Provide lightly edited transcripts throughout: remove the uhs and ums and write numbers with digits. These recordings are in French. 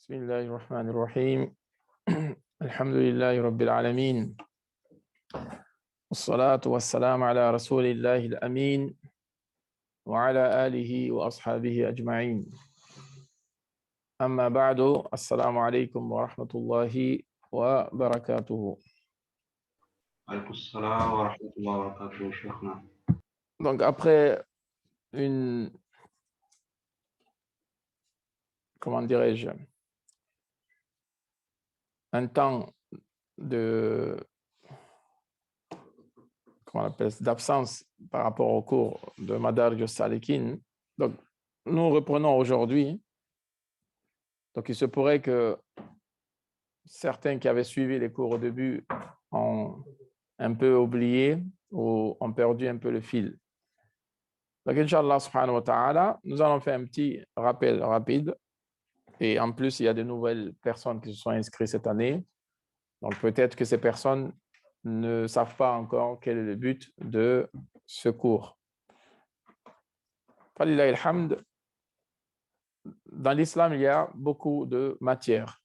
بسم الله الرحمن الرحيم الحمد لله رب العالمين والصلاة والسلام على رسول الله الأمين وعلى آله وأصحابه أجمعين أما بعد السلام عليكم ورحمة الله وبركاته. عليكم السلام ورحمة الله وبركاته شيخنا. Donc après comment dirais-je, un temps d'absence par rapport au cours de Madarij as-Salikin. Donc, nous reprenons aujourd'hui. Donc, il se pourrait que certains qui avaient suivi les cours au début ont un peu oublié ou ont perdu un peu le fil. Donc, Inch'Allah subhanahu wa ta'ala, nous allons faire un petit rappel rapide. Et en plus, il y a de nouvelles personnes qui se sont inscrites cette année. Donc, peut-être que ces personnes ne savent pas encore quel est le but de ce cours. Falillahi alhamd, dans l'islam, il y a beaucoup de matières.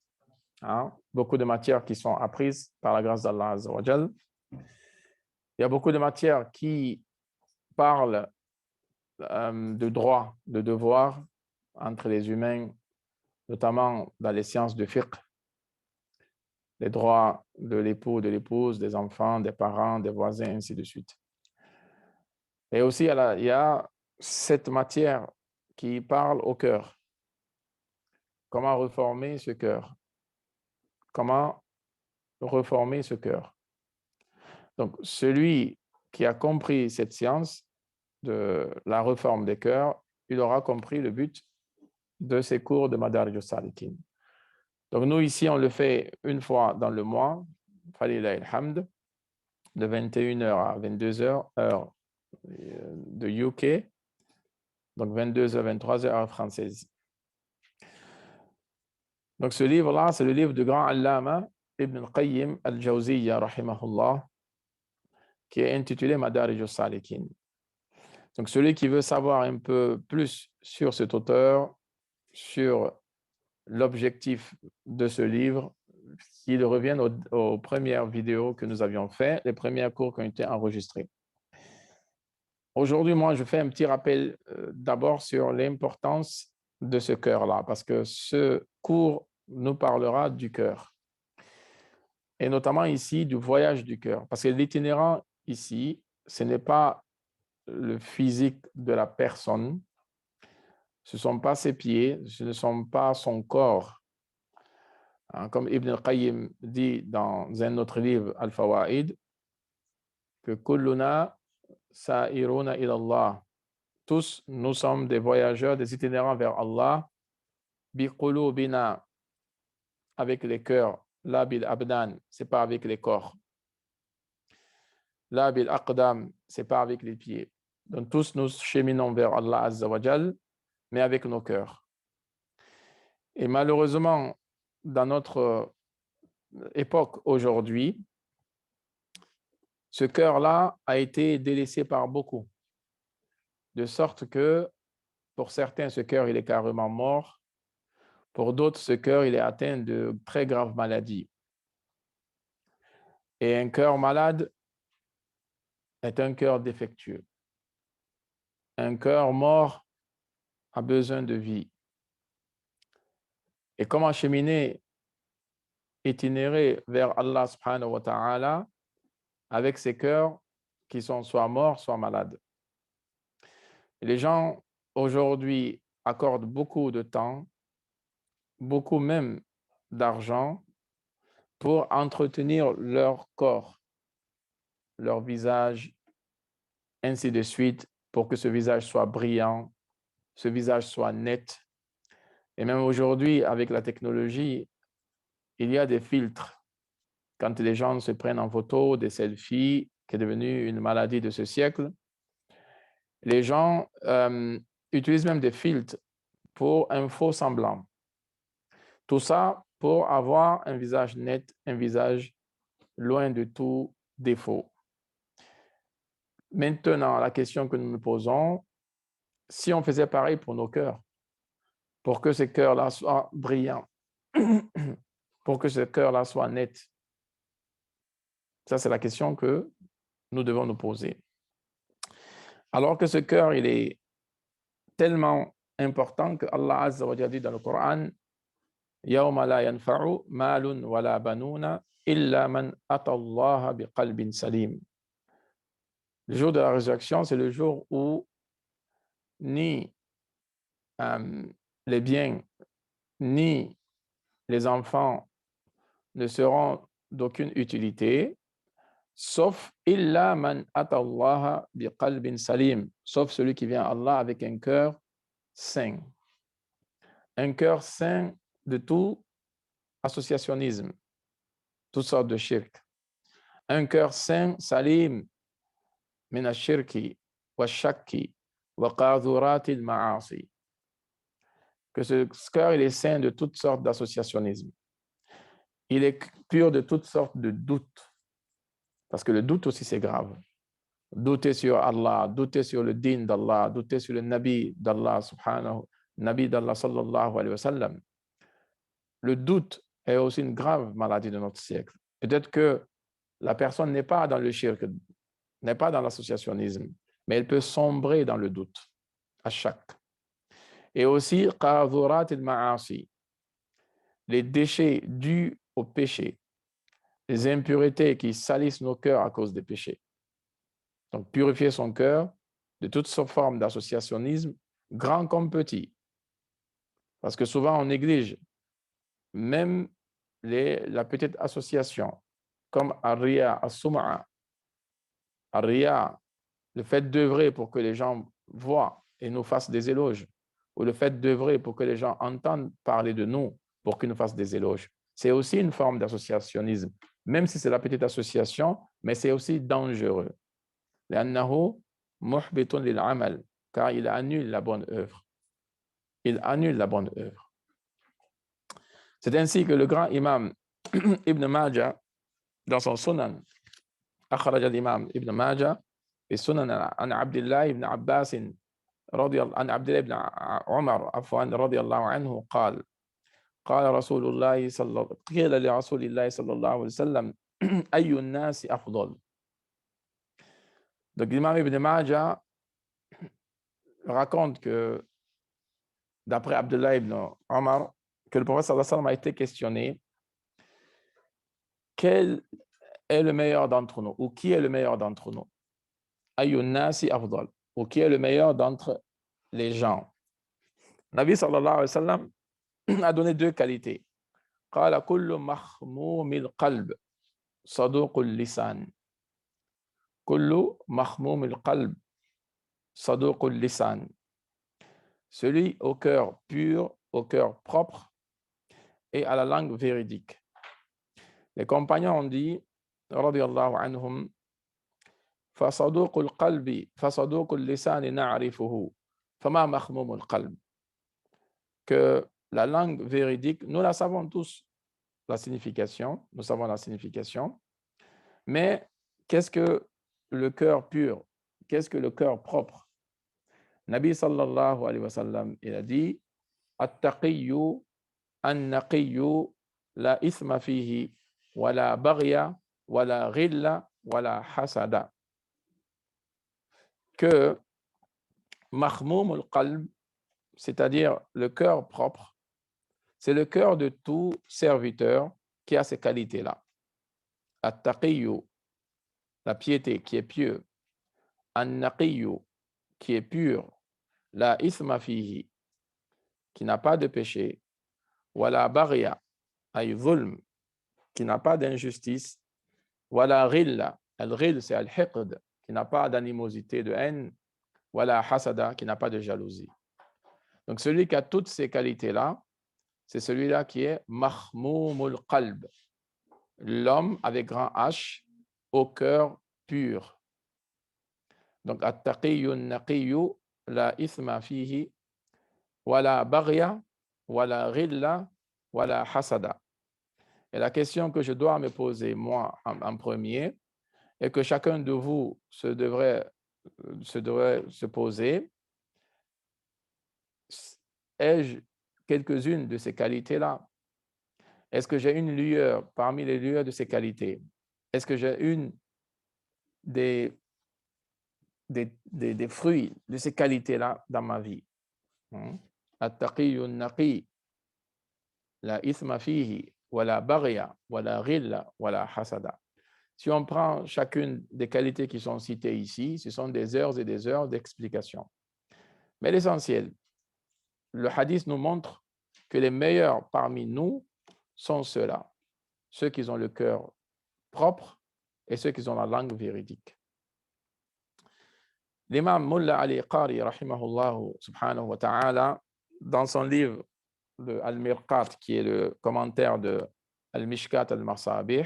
Beaucoup de matières qui sont apprises par la grâce d'Allah Azza wa Jal. Il y a beaucoup de matières qui parlent de droits, de devoirs entre les humains, notamment dans les sciences de fiqh, les droits de l'époux, de l'épouse, des enfants, des parents, des voisins, ainsi de suite. Et aussi, il y a cette matière qui parle au cœur. Comment reformer ce cœur? Comment reformer ce cœur? Donc, celui qui a compris cette science de la réforme des cœurs, il aura compris le but de ces cours de Madarij as-Salikin. Donc, nous, ici, on le fait une fois dans le mois, Falillahi alhamd, de 21h à 22h, heure de UK, donc 22h, 23h, heure française. Donc, ce livre-là, c'est le livre du grand Allama Ibn al-Qayyim al-Jawziyya, rahimahullah, qui est intitulé Madarij as-Salikin. Donc, celui qui veut savoir un peu plus sur cet auteur, sur l'objectif de ce livre, qu'il revienne aux premières vidéos que nous avions faites, les premiers cours qui ont été enregistrés. Aujourd'hui, moi, je fais un petit rappel d'abord sur l'importance de ce cœur-là, parce que ce cours nous parlera du cœur. Et notamment ici, du voyage du cœur. Parce que l'itinérant ici, ce n'est pas le physique de la personne, ce ne sont pas ses pieds, ce ne sont pas son corps. Comme Ibn al-Qayyim dit dans un autre livre, Al-Fawaid, que kulluna sa'iruna ila Allah. Tous, nous sommes des voyageurs, des itinérants vers Allah, bi qulubina, avec les cœurs, la bil abdan, c'est pas avec les corps. La bil aqdam, c'est pas avec les pieds. Donc tous nous cheminons vers Allah Azza wa Jal, mais avec nos cœurs. Et malheureusement, dans notre époque aujourd'hui, ce cœur-là a été délaissé par beaucoup, de sorte que pour certains, ce cœur, il est carrément mort. Pour d'autres, ce cœur, il est atteint de très graves maladies. Et un cœur malade est un cœur défectueux. Un cœur mort a besoin de vie. Et comment cheminer, itinérer vers Allah subhanahu wa ta'ala avec ces cœurs qui sont soit morts, soit malades. Et les gens aujourd'hui accordent beaucoup de temps, beaucoup même d'argent pour entretenir leur corps, leur visage, ainsi de suite, pour que ce visage soit brillant, ce visage soit net. Et même aujourd'hui, avec la technologie, il y a des filtres. Quand les gens se prennent en photo, des selfies, qui est devenu une maladie de ce siècle, les gens utilisent même des filtres pour un faux semblant. Tout ça pour avoir un visage net, un visage loin de tout défaut. Maintenant, la question que nous nous posons, si on faisait pareil pour nos cœurs, pour que ces cœurs-là soient brillants, pour que ce cœur-là soit net, ça c'est la question que nous devons nous poser. Alors que ce cœur, il est tellement important que Allah Azza wa Jalla dit dans le Coran, يَوْمَ لَا يَنْفَعُ مَالٌ وَلَا بَنُونَ إِلَّا مَنْ أَتَى اللَّهَ بِقَلْبٍ سَلِيمٍ. Le jour de la résurrection, c'est le jour où ni les biens, ni les enfants ne seront d'aucune utilité, sauf illa man atallaha biqalbin salim, sauf celui qui vient à Allah avec un cœur sain. Un cœur sain de tout associationnisme, toutes sortes de shirk. Un cœur sain, salim, min ashirki wa shakki wa qadhurati al-ma'asi. Que ce cœur, il est sain de toutes sortes d'associationnisme. Il est pur de toutes sortes de doutes. Parce que le doute aussi, c'est grave. Douter sur Allah, douter sur le din d'Allah, douter sur le Nabi d'Allah, subhanahu, Nabi d'Allah, sallallahu alayhi wa sallam. Le doute est aussi une grave maladie de notre siècle. Peut-être que la personne n'est pas dans le shirk, n'est pas dans l'associationnisme, mais elle peut sombrer dans le doute, à chaque. Et aussi, qadhurat al-ma'asi, les déchets dus au péché, les impuretés qui salissent nos cœurs à cause des péchés. Donc, purifier son cœur de toutes sortes de formes d'associationnisme, grand comme petit. Parce que souvent, on néglige même la petite association, comme Ar-Riya, As-Sum'a. Ar-Riya, le fait d'œuvrer pour que les gens voient et nous fassent des éloges, ou le fait d'œuvrer pour que les gens entendent parler de nous pour qu'ils nous fassent des éloges. C'est aussi une forme d'associationnisme, même si c'est la petite association, mais c'est aussi dangereux. لأنه محبط للعمل, car il annule la bonne œuvre. Il annule la bonne œuvre. C'est ainsi que le grand imam Ibn Majah, dans son Sunan, أخرج الإمام ابن ماجه في السنن عن عبد الله بن عباس عن عبد الله بن عمر عفوا رضي الله عنه قال قال رسول الله قيل لرسول الله صلى الله عليه وسلم أي الناس أفضل. Donc l'imam Ibn Majah raconte que, d'après Abdullah ibn Omar, que le prophète sallallahu alayhi wa sallam a été questionné quel est le meilleur d'entre nous, ou qui est le meilleur d'entre nous. Ayyun nasi afdal, ou qui est le meilleur d'entre les gens. Nabi sallallahu alayhi wa sallam a donné deux qualités. Qala kullu mahmoumil qalb, saduqul lisan. Kullu mahmoumil qalb, saduqul lisan. Celui au cœur pur, au cœur propre et à la langue véridique. Les compagnons ont dit, radiyallahu anhum, فصدوق القلب فصدوق اللسان نعرفه فما مخموم القلب. Que la langue véridique, nous la savons tous, la signification, nous savons la signification, mais qu'est-ce que le cœur pur? Qu'est-ce que le cœur propre? Nabi sallallahu alayhi wa sallam, il a dit, At-taqiyyu an-naqiyyu la ithma fihi, wa la baghya, wa la ghilla, wa la hasada. Que mahmoum al-qalb, c'est-à-dire le cœur propre, c'est le cœur de tout serviteur qui a ces qualités-là. At-taqiyyu, la piété qui est pieux. An-naqiyyu, qui est pur. La ithma fihi, qui n'a pas de péché. Wala baghya, ay zulm, qui n'a pas d'injustice. Wala ghilla, al-ghil, c'est al-hiqd, qui n'a pas d'animosité, de haine. Wala hasada, qui n'a pas de jalousie. Donc celui qui a toutes ces qualités-là, c'est celui-là qui est mahmoumul qalb, l'homme avec grand H, au cœur pur. Donc, at-taqiyyu an-naqiyyu la ithma fihi, wala baghya, wala ghilla, wala hasada. Et la question que je dois me poser, moi, en premier, et que chacun de vous devrait se poser, ai-je quelques-unes de ces qualités-là? Est-ce que j'ai une lueur parmi les lueurs de ces qualités? Est-ce que j'ai une des fruits de ces qualités-là dans ma vie? At-taqiyyu an-naqi, la ithma fihi, wala baghya, wala ghilla, wala hasada. Si on prend chacune des qualités qui sont citées ici, ce sont des heures et des heures d'explication. Mais l'essentiel, le hadith nous montre que les meilleurs parmi nous sont ceux-là, ceux qui ont le cœur propre et ceux qui ont la langue véridique. L'imam Mullah Ali Qari, rahimahullah subhanahu wa ta'ala, dans son livre de Al-Mirqat, qui est le commentaire de Al-Mishkat al-Marsabih,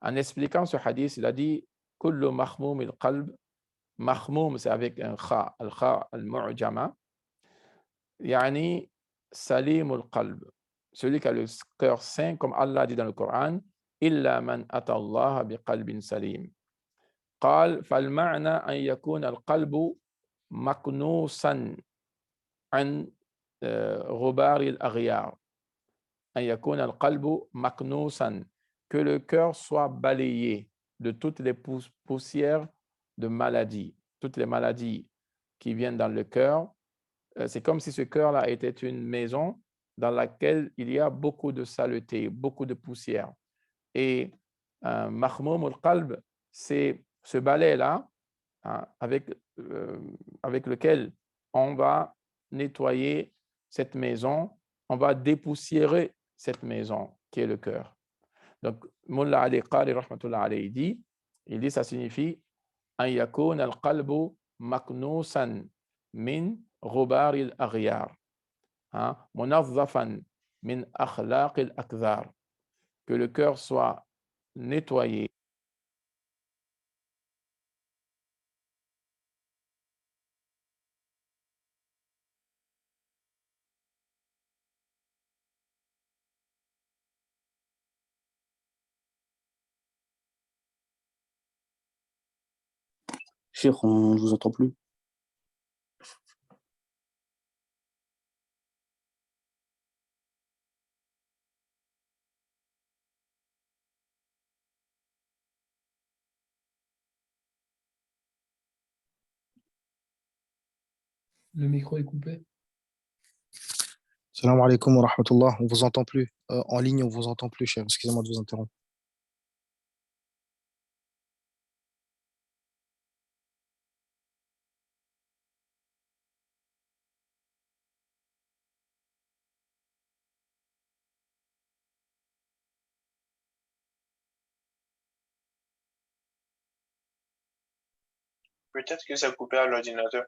en expliquant ce hadith, il a dit « Kullu mahmoum al-qalb » mahmoum, c'est avec un kha, al-kha al-mu'jama, yani salim al-qalb, celui qui a le cœur saint, comme Allah dit dans le Coran, « Illa man ata Allah bi qalbin salim ». قال فالمعنى أن يكون القلب مكنوسا عن غبار الأغيار. أن يكون القلب مكنوسا, que le cœur soit balayé de toutes les poussières de maladies, toutes les maladies qui viennent dans le cœur. C'est comme si ce cœur-là était une maison dans laquelle il y a beaucoup de saleté, beaucoup de poussière. Et mahmoum al-qalb, c'est ce balai-là, avec lequel on va nettoyer cette maison, on va dépoussiérer cette maison qui est le cœur. Donc, Mullah Ali Qari rahmatullah alayhi dit, ça signifie an yakun al-qalbu maknousan min ghubar al-aghyar, munazzafan min akhlaq al-akdhar, que le cœur soit nettoyé. Cheikh, on ne vous entend plus. Le micro est coupé. Salam alaikum wa rahmatullah. On vous entend plus. En ligne, on vous entend plus, cher. Excusez-moi de vous interrompre. Peut-être que ça coupait à l'ordinateur.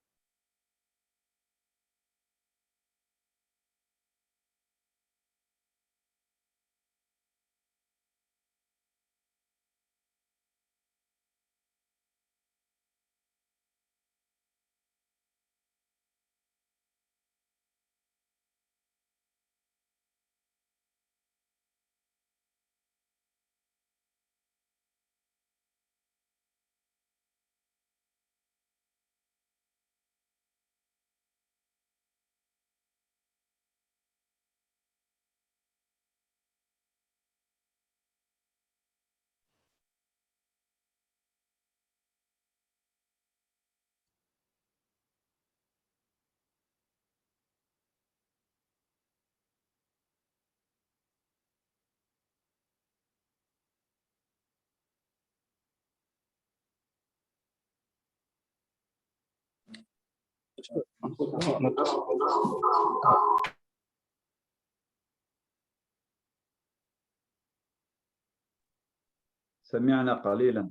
سمعنا قليلا.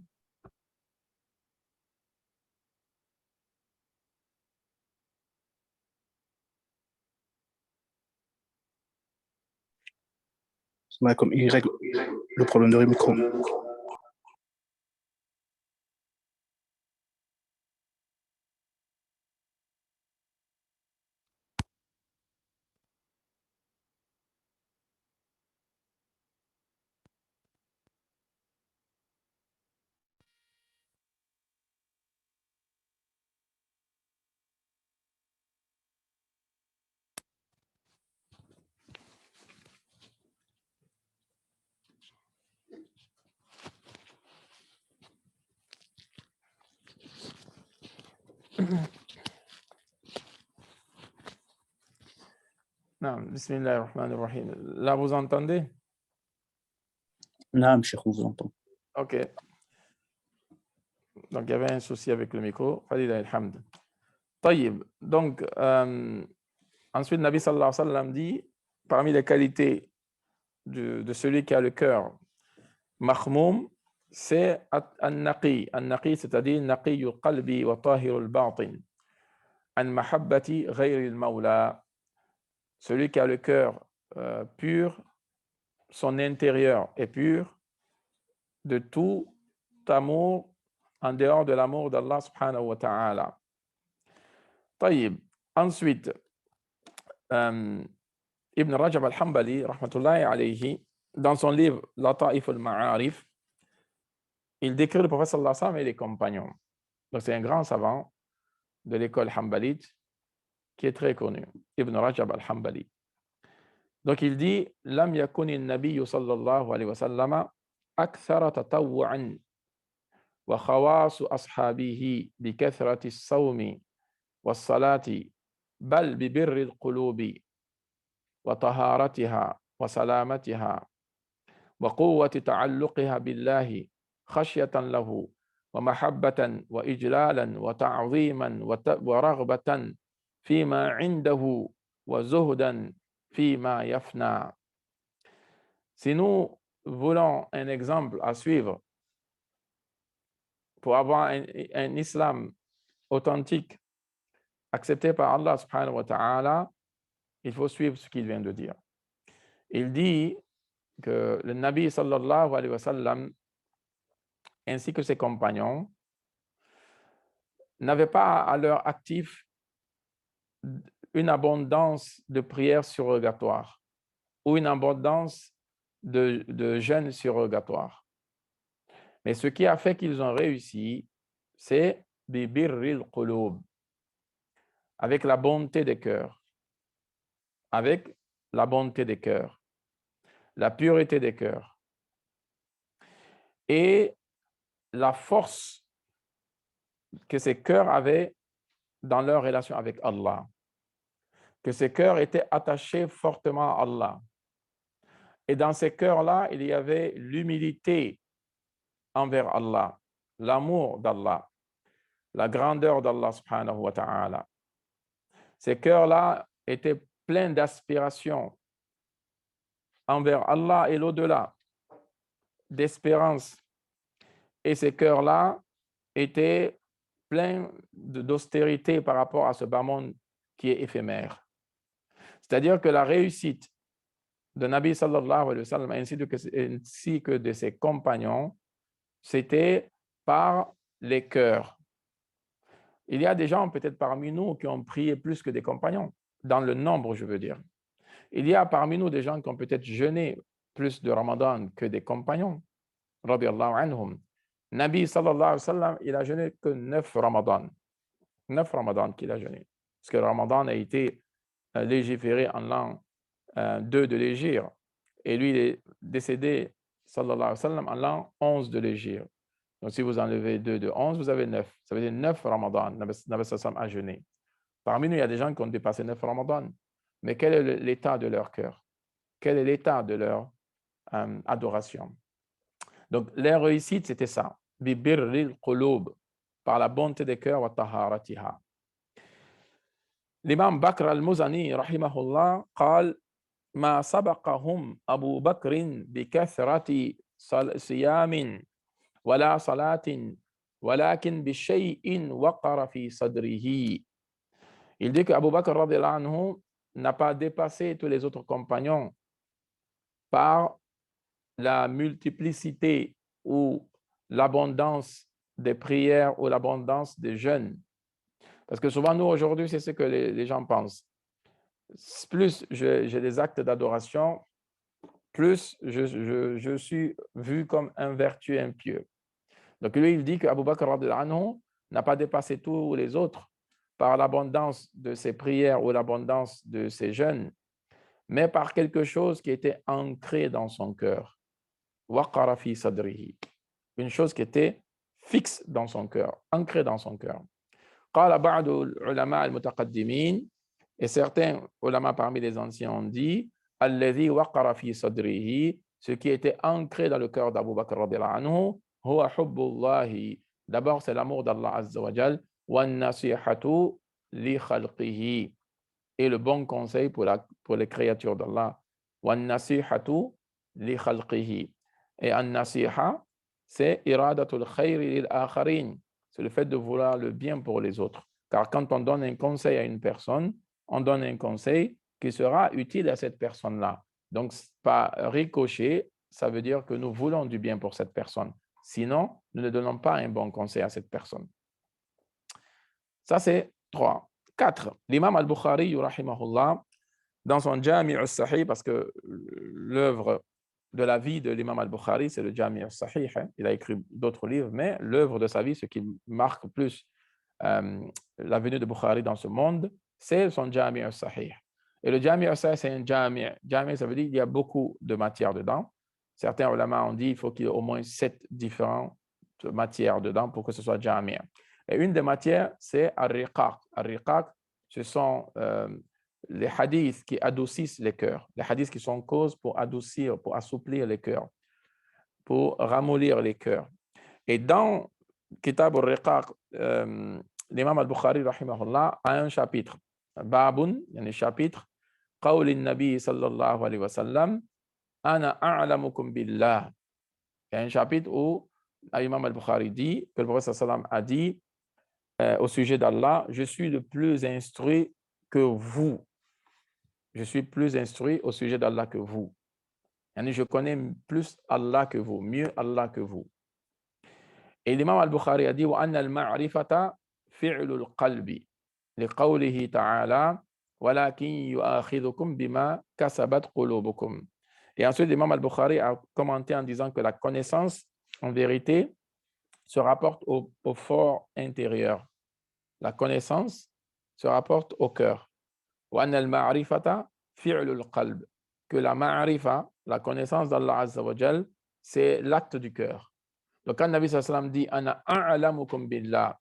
Comme il règle le problème de micro. Non, bismillahirrahmanirrahim. Là, vous entendez? Non, Cheikh, on vous entend. OK. Donc, il y avait un souci avec le micro. Falilah alhamd. Taïb. Donc, ensuite, Nabi sallallahu alayhi wa sallam dit, parmi les qualités de celui qui a le cœur mahmoum, c'est an-naqi. An-naqi, c'est-à-dire naqiyul qalbi wa tahirul batin. An mahabbati ghayril mawla. Celui qui a le cœur pur, son intérieur est pur de tout amour en dehors de l'amour d'Allah subhanahu wa ta'ala. Taïb. Ensuite, Ibn Rajab al-Hanbali, rahmatullahi alayhi, dans son livre Lata'if al-Ma'arif, il décrit le prophète sallallahu alayhi wa sallam et les compagnons. Donc, c'est un grand savant de l'école hanbalite qui est très connu, Ibn Rajab al-Hanbali. Donc, il dit Lam yakuni an-nabiyyu sallallahu alayhi wa sallam akthara tatawwu'an wa khawasu ashabihi bi kathrati as-sawmi was-salati bal bi birri al-qulubi wa taharatiha wa salamatiha wa quwwati ta'alluqiha billahi khashyatan lahu wa mahabbatan wa ijlalan wa ta'ziman wa raghbatan fima 'indahu wa zuhdan fima yafna. Si nous voulons un exemple à suivre pour avoir un islam authentique accepté par Allah subhanahu wa ta'ala, il faut suivre ce qu'il vient de dire. Il dit que le Nabi sallallahu alayhi wa sallam ainsi que ses compagnons n'avaient pas à leur actif une abondance de prières surrogatoires ou une abondance de jeûnes surrogatoires. Mais ce qui a fait qu'ils ont réussi, c'est bi birril qulub, avec la bonté des cœurs, avec la bonté des cœurs, la pureté des cœurs et la force que ces cœurs avaient dans leur relation avec Allah, que ces cœurs étaient attachés fortement à Allah. Et dans ces cœurs-là, il y avait l'humilité envers Allah, l'amour d'Allah, la grandeur d'Allah subhanahu wa ta'ala. Ces cœurs-là étaient pleins d'aspiration envers Allah et l'au-delà, d'espérance. Et ces cœurs-là étaient pleins d'austérité par rapport à ce bas monde qui est éphémère. C'est-à-dire que la réussite de Nabi sallallahu alayhi wa sallam ainsi que de ses compagnons, c'était par les cœurs. Il y a des gens peut-être parmi nous qui ont prié plus que des compagnons, dans le nombre, je veux dire. Il y a parmi nous des gens qui ont peut-être jeûné plus de Ramadan que des compagnons. Radiyallahu anhum. Nabi sallallahu alayhi wa sallam, il a jeûné que 9 Ramadan. 9 Ramadan qu'il a jeûné. Parce que le Ramadan a été légiféré en l'an 2 de l'Hégire. Et lui, il est décédé, sallallahu alayhi wa sallam, en l'an 11 de l'Hégire. Donc, si vous enlevez 2 de 11, vous avez 9. Ça veut dire 9 Ramadan, Nabi sallallahu alayhi wa sallam a jeûné. Parmi nous, il y a des gens qui ont dépassé 9 Ramadan. Mais quel est l'état de leur cœur? Quel est l'état de leur adoration? Donc, leur réussite, c'était ça. Bi birril qulub, par la bonté des cœurs, wa taharatiha. l'imam Bakr al-Muzani, rahimahullah, قال ما سبقهم أبو بكر بكثرة صيام ولا صلاة ولكن بشيء وقر في صدره. Il dit que Abu Bakr radiallahu anhu n'a pas dépassé tous les autres compagnons par la multiplicité ou l'abondance des prières ou l'abondance des jeûnes. Parce que souvent, nous, aujourd'hui, c'est ce que les gens pensent. Plus j'ai des actes d'adoration, plus je suis vu comme un vertueux impieux. Donc lui, il dit qu'Abu Bakr radiallahu anhu n'a pas dépassé tous les autres par l'abondance de ses prières ou l'abondance de ses jeûnes, mais par quelque chose qui était ancré dans son cœur. Waqara fi sadrihi. Une chose qui était fixe dans son cœur, ancrée dans son cœur. قال بعض العلماء المتقدمين, et certains ulama parmi les anciens ont dit الذي وقر في صدره, ce qui était ancré dans le cœur d'Abu Bakr radiallahu anhu, هو حب الله, d'abord c'est l'amour d'Allah azza wa jal, والنصيحة لخلقه, et le bon conseil pour les créatures d'Allah, والنصيحة لخلقه. Et an-nasiha, c'est iradatul khayri lil akharin, c'est le fait de vouloir le bien pour les autres. Car quand on donne un conseil à une personne, on donne un conseil qui sera utile à cette personne-là. Donc, pas ricochet, ça veut dire que nous voulons du bien pour cette personne. Sinon, nous ne donnons pas un bon conseil à cette personne. Ça, c'est 3. 4. L'imam al-Bukhari, rahimahullah, dans son Jami' al-Sahih, parce que l'œuvre de la vie de l'imam al-Bukhari, c'est le Jami' al-Sahih. Il a écrit d'autres livres, mais l'œuvre de sa vie, ce qui marque plus la venue de Bukhari dans ce monde, c'est son Jami' al-Sahih. Et le Jami' al-Sahih, c'est un Jami'. Jami', ça veut dire qu'il y a beaucoup de matières dedans. Certains ulama ont dit qu'il faut qu'il y ait au moins 7 différentes matières dedans pour que ce soit Jami'. Et une des matières, c'est al-Riqaq. Al-Riqaq, ce sont les hadiths qui adoucissent les cœurs, les hadiths qui sont cause pour adoucir, pour assouplir les cœurs, pour ramollir les cœurs. Et dans Kitab al-Riqaq, l'imam al-Bukhari, rahimahullah, a un chapitre, Babun, il y a un chapitre, Qawli nabi sallallahu alayhi wa sallam, Ana a'lamukum billah. Il y a un chapitre où l'imam al-Bukhari dit, que le prophète sallallahu alayhi wa sallam a dit au sujet d'Allah, je suis le plus instruit que vous. Je suis plus instruit au sujet d'Allah que vous. Je connais plus Allah que vous, mieux Allah que vous. Et l'imam al-Bukhari a dit وَأَنَّ الْمَعْرِفَةَ فِعْلُ الْقَلْبِ لِقَوْلِهِ تَعَالَى وَلَكِنْ يُؤَاخِذُكُمْ بِمَا كَسَبَتْ قُلُوبُكُمْ. Et ensuite, l'imam al-Bukhari a commenté en disant que la connaissance, en vérité, se rapporte au fort intérieur. La connaissance se rapporte au cœur. وَأَنَّ الْمَعْرِفَةَ فِعْلُ الْقَلْبِ, que la ma'rifa, la connaissance d'Allah Azza wa Jal, c'est l'acte du cœur. Donc, quand Nabi sallallahu alayhi wa sallam dit « Ana a'lamukum billah »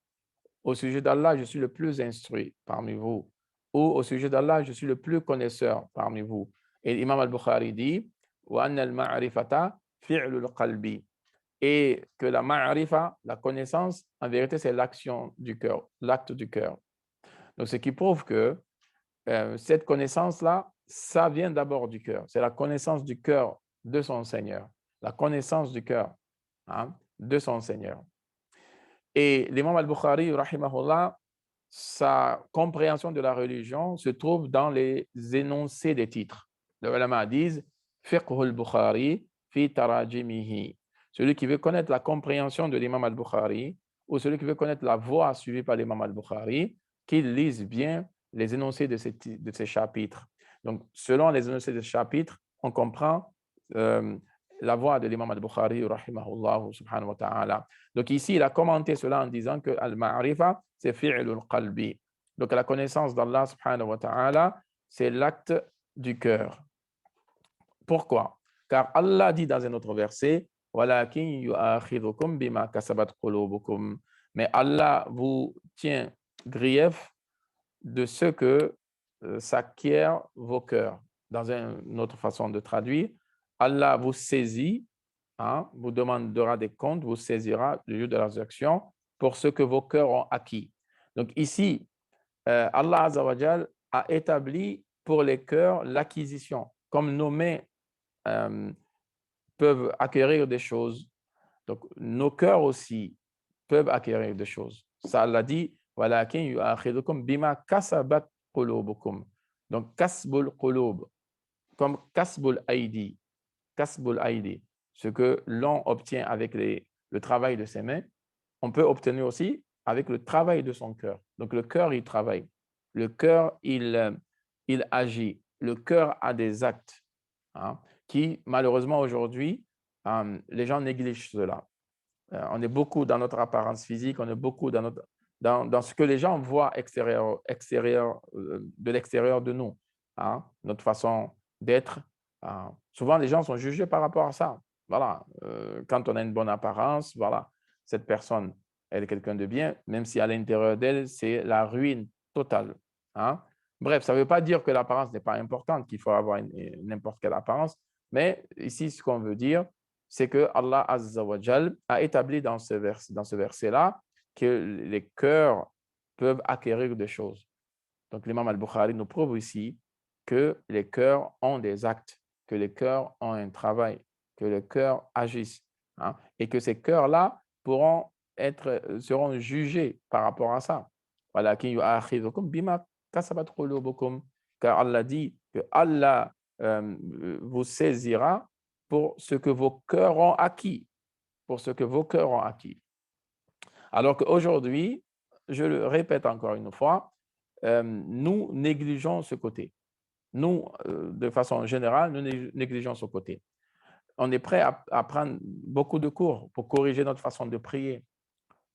au sujet d'Allah, je suis le plus instruit parmi vous. Ou au sujet d'Allah, je suis le plus connaisseur parmi vous. Et l'imam al-Bukhari dit « وَأَنَّ الْمَعْرِفَةَ فِعْلُ الْقَلْبِ » et que la ma'rifa, la connaissance, en vérité, c'est l'action du cœur, l'acte du cœur. Donc, ce qui prouve que cette connaissance-là, ça vient d'abord du cœur. C'est la connaissance du cœur de son Seigneur. La connaissance du cœur de son Seigneur. Et l'imam al-Bukhari, rahimahullah, sa compréhension de la religion se trouve dans les énoncés des titres. Les ulama disent « Fiqh al-Bukhari fi tarajimihi ». Celui qui veut connaître la compréhension de l'imam al-Bukhari ou celui qui veut connaître la voie suivie par l'imam al-Bukhari, qu'il lise bien les énoncés de ces chapitres. Donc, selon les énoncés de ces chapitres, on comprend la voix de l'imam al-Bukhari, rahimahullah, subhanahu wa ta'ala. Donc, ici, il a commenté cela en disant que al-ma'rifa, c'est fi'lul qalbi. Donc, la connaissance d'Allah, subhanahu wa ta'ala, c'est l'acte du cœur. Pourquoi? Car Allah dit dans un autre verset, وَلَكِنْ يُؤَاخِذُكُمْ بِمَا كَسَبَتْ قُلُوبُكُمْ. Mais Allah vous tient grief de ce que s'acquiert vos cœurs. Dans une autre façon de traduire, Allah vous saisit, vous demandera des comptes, vous saisira le jour de la résurrection pour ce que vos cœurs ont acquis. Donc ici, Allah Azza wa Jal a établi pour les cœurs l'acquisition. Comme nos mains peuvent acquérir des choses, donc nos cœurs aussi peuvent acquérir des choses. Ça, Allah dit, walakin yu'akhidukum bima kasabat qulubukum. Donc, kasbul qulub, comme kasbul aidi, ce que l'on obtient avec le travail de ses mains, on peut obtenir aussi avec le travail de son cœur. Donc, le cœur, il travaille. Le cœur, il agit. Le cœur a des actes qui, malheureusement, aujourd'hui, les gens négligent cela. On est beaucoup dans notre apparence physique, on est beaucoup dans ce que les gens voient de l'extérieur de nous, notre façon d'être. Souvent, les gens sont jugés par rapport à ça. Voilà, quand on a une bonne apparence, voilà, cette personne, elle est quelqu'un de bien, même si à l'intérieur d'elle, c'est la ruine totale. Bref, ça ne veut pas dire que l'apparence n'est pas importante, qu'il faut avoir n'importe quelle apparence, mais ici, ce qu'on veut dire, c'est que Allah Azza wa Jal a établi dans ce verset-là que les cœurs peuvent acquérir des choses. Donc, l'imam al-Bukhari nous prouve ici que les cœurs ont des actes, que les cœurs ont un travail, que les cœurs agissent, et que ces cœurs-là seront jugés par rapport à ça. Car Allah dit que Allah vous saisira pour ce que vos cœurs ont acquis, Alors qu'aujourd'hui, je le répète encore une fois, nous négligeons ce côté. Nous, de façon générale, nous négligeons ce côté. On est prêt à prendre beaucoup de cours pour corriger notre façon de prier,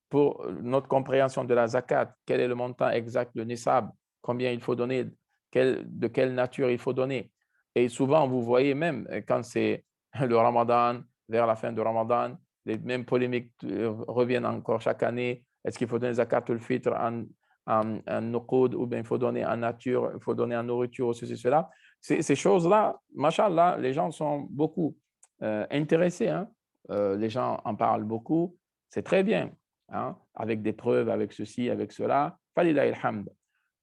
pour notre compréhension de la zakat, quel est le montant exact de nisab, combien il faut donner, de quelle nature il faut donner. Et souvent, vous voyez même, quand c'est le Ramadan, vers la fin du Ramadan, les mêmes polémiques reviennent encore chaque année. Est-ce qu'il faut donner zakat ou le fitr en nuqud, ou bien il faut donner en nature, il faut donner en nourriture, ou ceci, cela. Ces choses-là, machallah, les gens sont beaucoup intéressés. Les gens en parlent beaucoup. C'est très bien, avec des preuves, avec ceci, avec cela. Falilahi alhamd.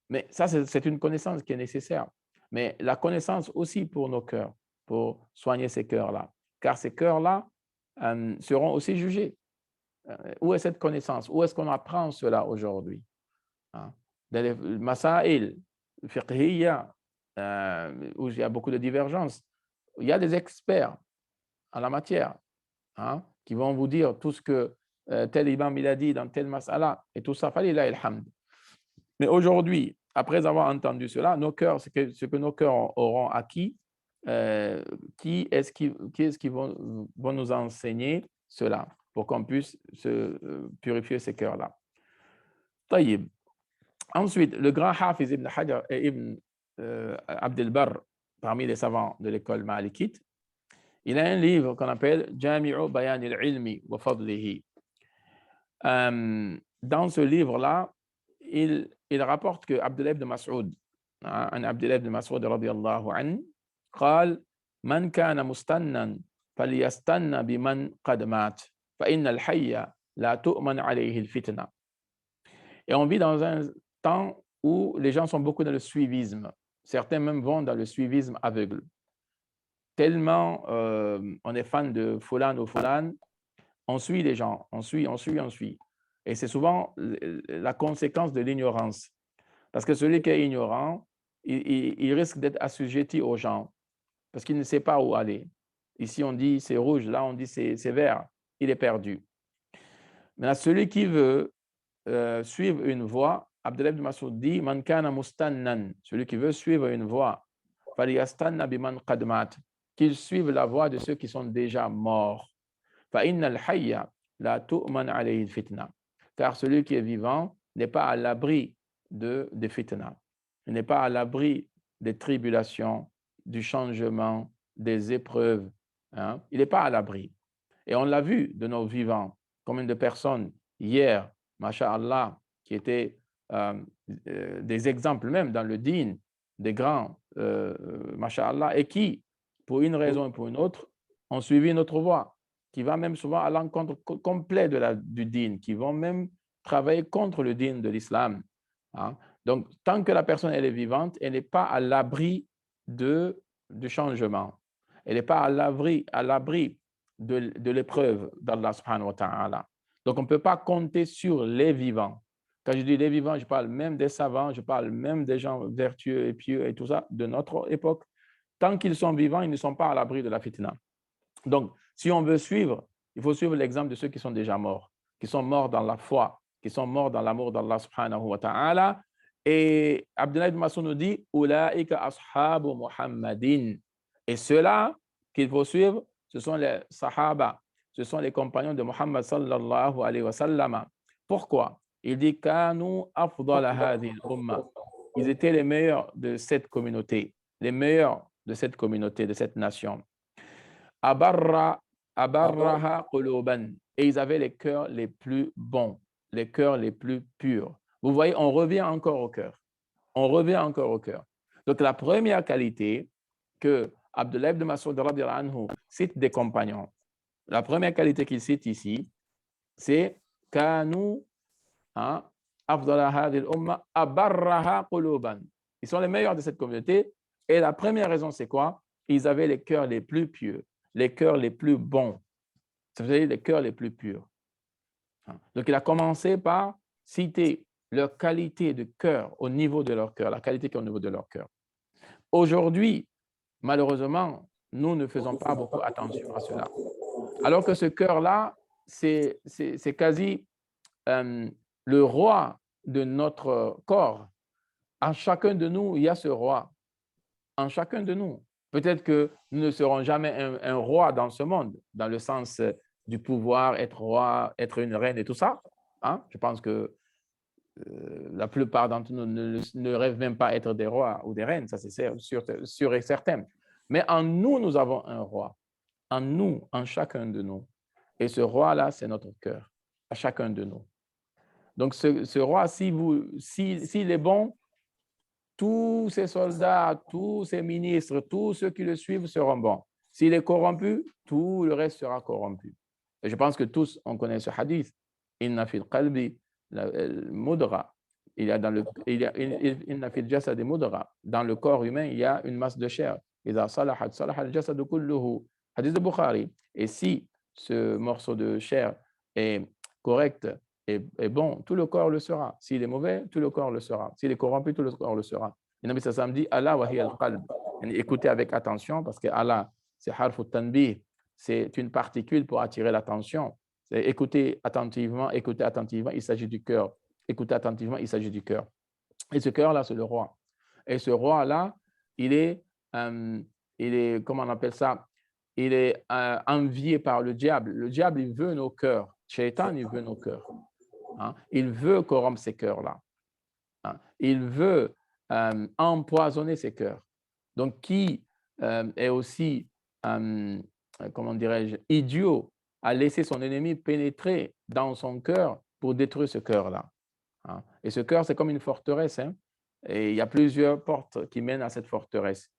Mais ça, c'est une connaissance qui est nécessaire. Mais la connaissance aussi pour nos cœurs, pour soigner ces cœurs-là. Car ces cœurs-là seront aussi jugés. Où est cette connaissance? Où est-ce qu'on apprend cela aujourd'hui? Dans les masail, fiqhiyya, où il y a beaucoup de divergences, il y a des experts en la matière qui vont vous dire tout ce que tel imam il a dit dans tel masala et tout ça. Falilahi alhamd. Mais aujourd'hui, après avoir entendu cela, nos cœurs, ce que nos cœurs auront acquis, qui est-ce qui vont nous enseigner cela pour qu'on puisse se purifier ces cœurs-là? Taïb. Ensuite, le grand Hafiz Ibn Hajar et Ibn Abd al-Barr, parmi les savants de l'école malikite, il a un livre qu'on appelle Jami'u Bayan al-Ilmi wa Fadlihi. Dans ce livre-là, il rapporte que Abdullah ibn Mas'ud, Abdullah ibn Mas'ud radiyallahu anhu, قال من كان مستنا فليستن بمن قد مات فإن الحي لا تؤمن عليه الفتنة. Et on vit dans un temps où les gens sont beaucoup dans le suivisme. Certains même vont dans le suivisme aveugle. Tellement on est fan de Fulan ou Fulan, on suit les gens, on suit. Et c'est souvent la conséquence de l'ignorance. Parce que celui qui est ignorant, il risque d'être assujetti aux gens, parce qu'il ne sait pas où aller. Ici, on dit c'est rouge, là, on dit c'est vert. Il est perdu. Maintenant, celui qui veut suivre une voie, Abdullah ibn Mas'ud dit, Man kana mustannan, celui qui veut suivre une voie, faliyastanna biman qad mat, qu'il suive la voie de ceux qui sont déjà morts. Fa innal hayya la tu'man alayhi fitna. Car celui qui est vivant n'est pas à l'abri des fitna. Il n'est pas à l'abri des tribulations, du changement, des épreuves. Il n'est pas à l'abri. Et on l'a vu de nos vivants, combien de personnes hier, masha'Allah, qui étaient des exemples même dans le dîn, des grands, masha'Allah, et qui, pour une raison ou pour une autre, ont suivi notre voie, qui va même souvent à l'encontre complet du dîn, qui vont même travailler contre le dîn de l'islam. Donc, tant que la personne elle est vivante, elle n'est pas à l'abri du changement. Elle n'est pas à l'abri de l'épreuve d'Allah subhanahu wa ta'ala. Donc, on ne peut pas compter sur les vivants. Quand je dis les vivants, je parle même des savants, je parle même des gens vertueux et pieux et tout ça de notre époque. Tant qu'ils sont vivants, ils ne sont pas à l'abri de la fitna. Donc, si on veut suivre, il faut suivre l'exemple de ceux qui sont déjà morts, qui sont morts dans la foi, qui sont morts dans l'amour d'Allah subhanahu wa ta'ala. Et Abdullah ibn Mas'ud nous dit « Ulaika ashabu Muhammadin » Et ceux-là qu'il faut suivre, ce sont les sahaba, ce sont les compagnons de Muhammad sallallahu alayhi wa sallam. Pourquoi? Il dit « Kanu afdala hadhihi al-umma » Ils étaient les meilleurs de cette communauté, les meilleurs de cette communauté, de cette nation. Abarraha quluban. Et ils avaient les cœurs les plus bons, les cœurs les plus purs. Vous voyez, on revient encore au cœur. On revient encore au cœur. Donc, la première qualité que Abdullah ibn Mas'ud radiyallahu anhu cite des compagnons, la première qualité qu'il cite ici, c'est « Kanu afdala hadhihi al-umma abarraha quluban » Ils sont les meilleurs de cette communauté. Et la première raison, c'est quoi? Ils avaient les cœurs les plus pieux, les cœurs les plus bons, c'est-à-dire les cœurs les plus purs. Donc, il a commencé par citer leur qualité de cœur au niveau de leur cœur, la qualité qui est au niveau de leur cœur. Aujourd'hui, malheureusement, nous ne faisons pas beaucoup attention à cela. Alors que ce cœur-là, c'est quasi le roi de notre corps. En chacun de nous, il y a ce roi. En chacun de nous. Peut-être que nous ne serons jamais un roi dans ce monde, dans le sens du pouvoir, être roi, être une reine et tout ça. Je pense que la plupart d'entre nous ne rêvent même pas être des rois ou des reines, ça c'est sûr et certain. Mais en nous, nous avons un roi. En nous, en chacun de nous. Et ce roi-là, c'est notre cœur, à chacun de nous. Donc ce roi, s'il est bon, tous ses soldats, tous ses ministres, tous ceux qui le suivent seront bons. S'il est corrompu, tout le reste sera corrompu. Et je pense que tous, on connaît ce hadith. Inna fil qalbi mudra. Il y a dans le inna fil jasadi mudra. Dans le corps humain, il y a une masse de chair. Idha salahat salaha al-jasadu kulluhu. Hadith de Bukhari. Et si ce morceau de chair est correct, est bon, tout le corps le sera. S'il est mauvais, tout le corps le sera. S'il est corrompu, tout le corps le sera. Et Nabi Sassam dit Allah wa hiya al-qalb. Écoutez avec attention parce que Allah, c'est harfu tanbih, c'est une particule pour attirer l'attention. Écoutez attentivement, il s'agit du cœur. Écoutez attentivement, il s'agit du cœur. Et ce cœur-là, c'est le roi. Et ce roi-là, il est, comment on appelle ça? Il est envié par le diable. Le diable, il veut nos cœurs. Shaitan, il veut nos cœurs. Il veut corrompre ces cœurs-là. Il veut empoisonner ces cœurs. Donc, qui est aussi, comment dirais-je, idiot à laisser son ennemi pénétrer dans son cœur pour détruire ce cœur-là. Et ce cœur, c'est comme une forteresse. Et il y a plusieurs portes qui mènent à cette forteresse.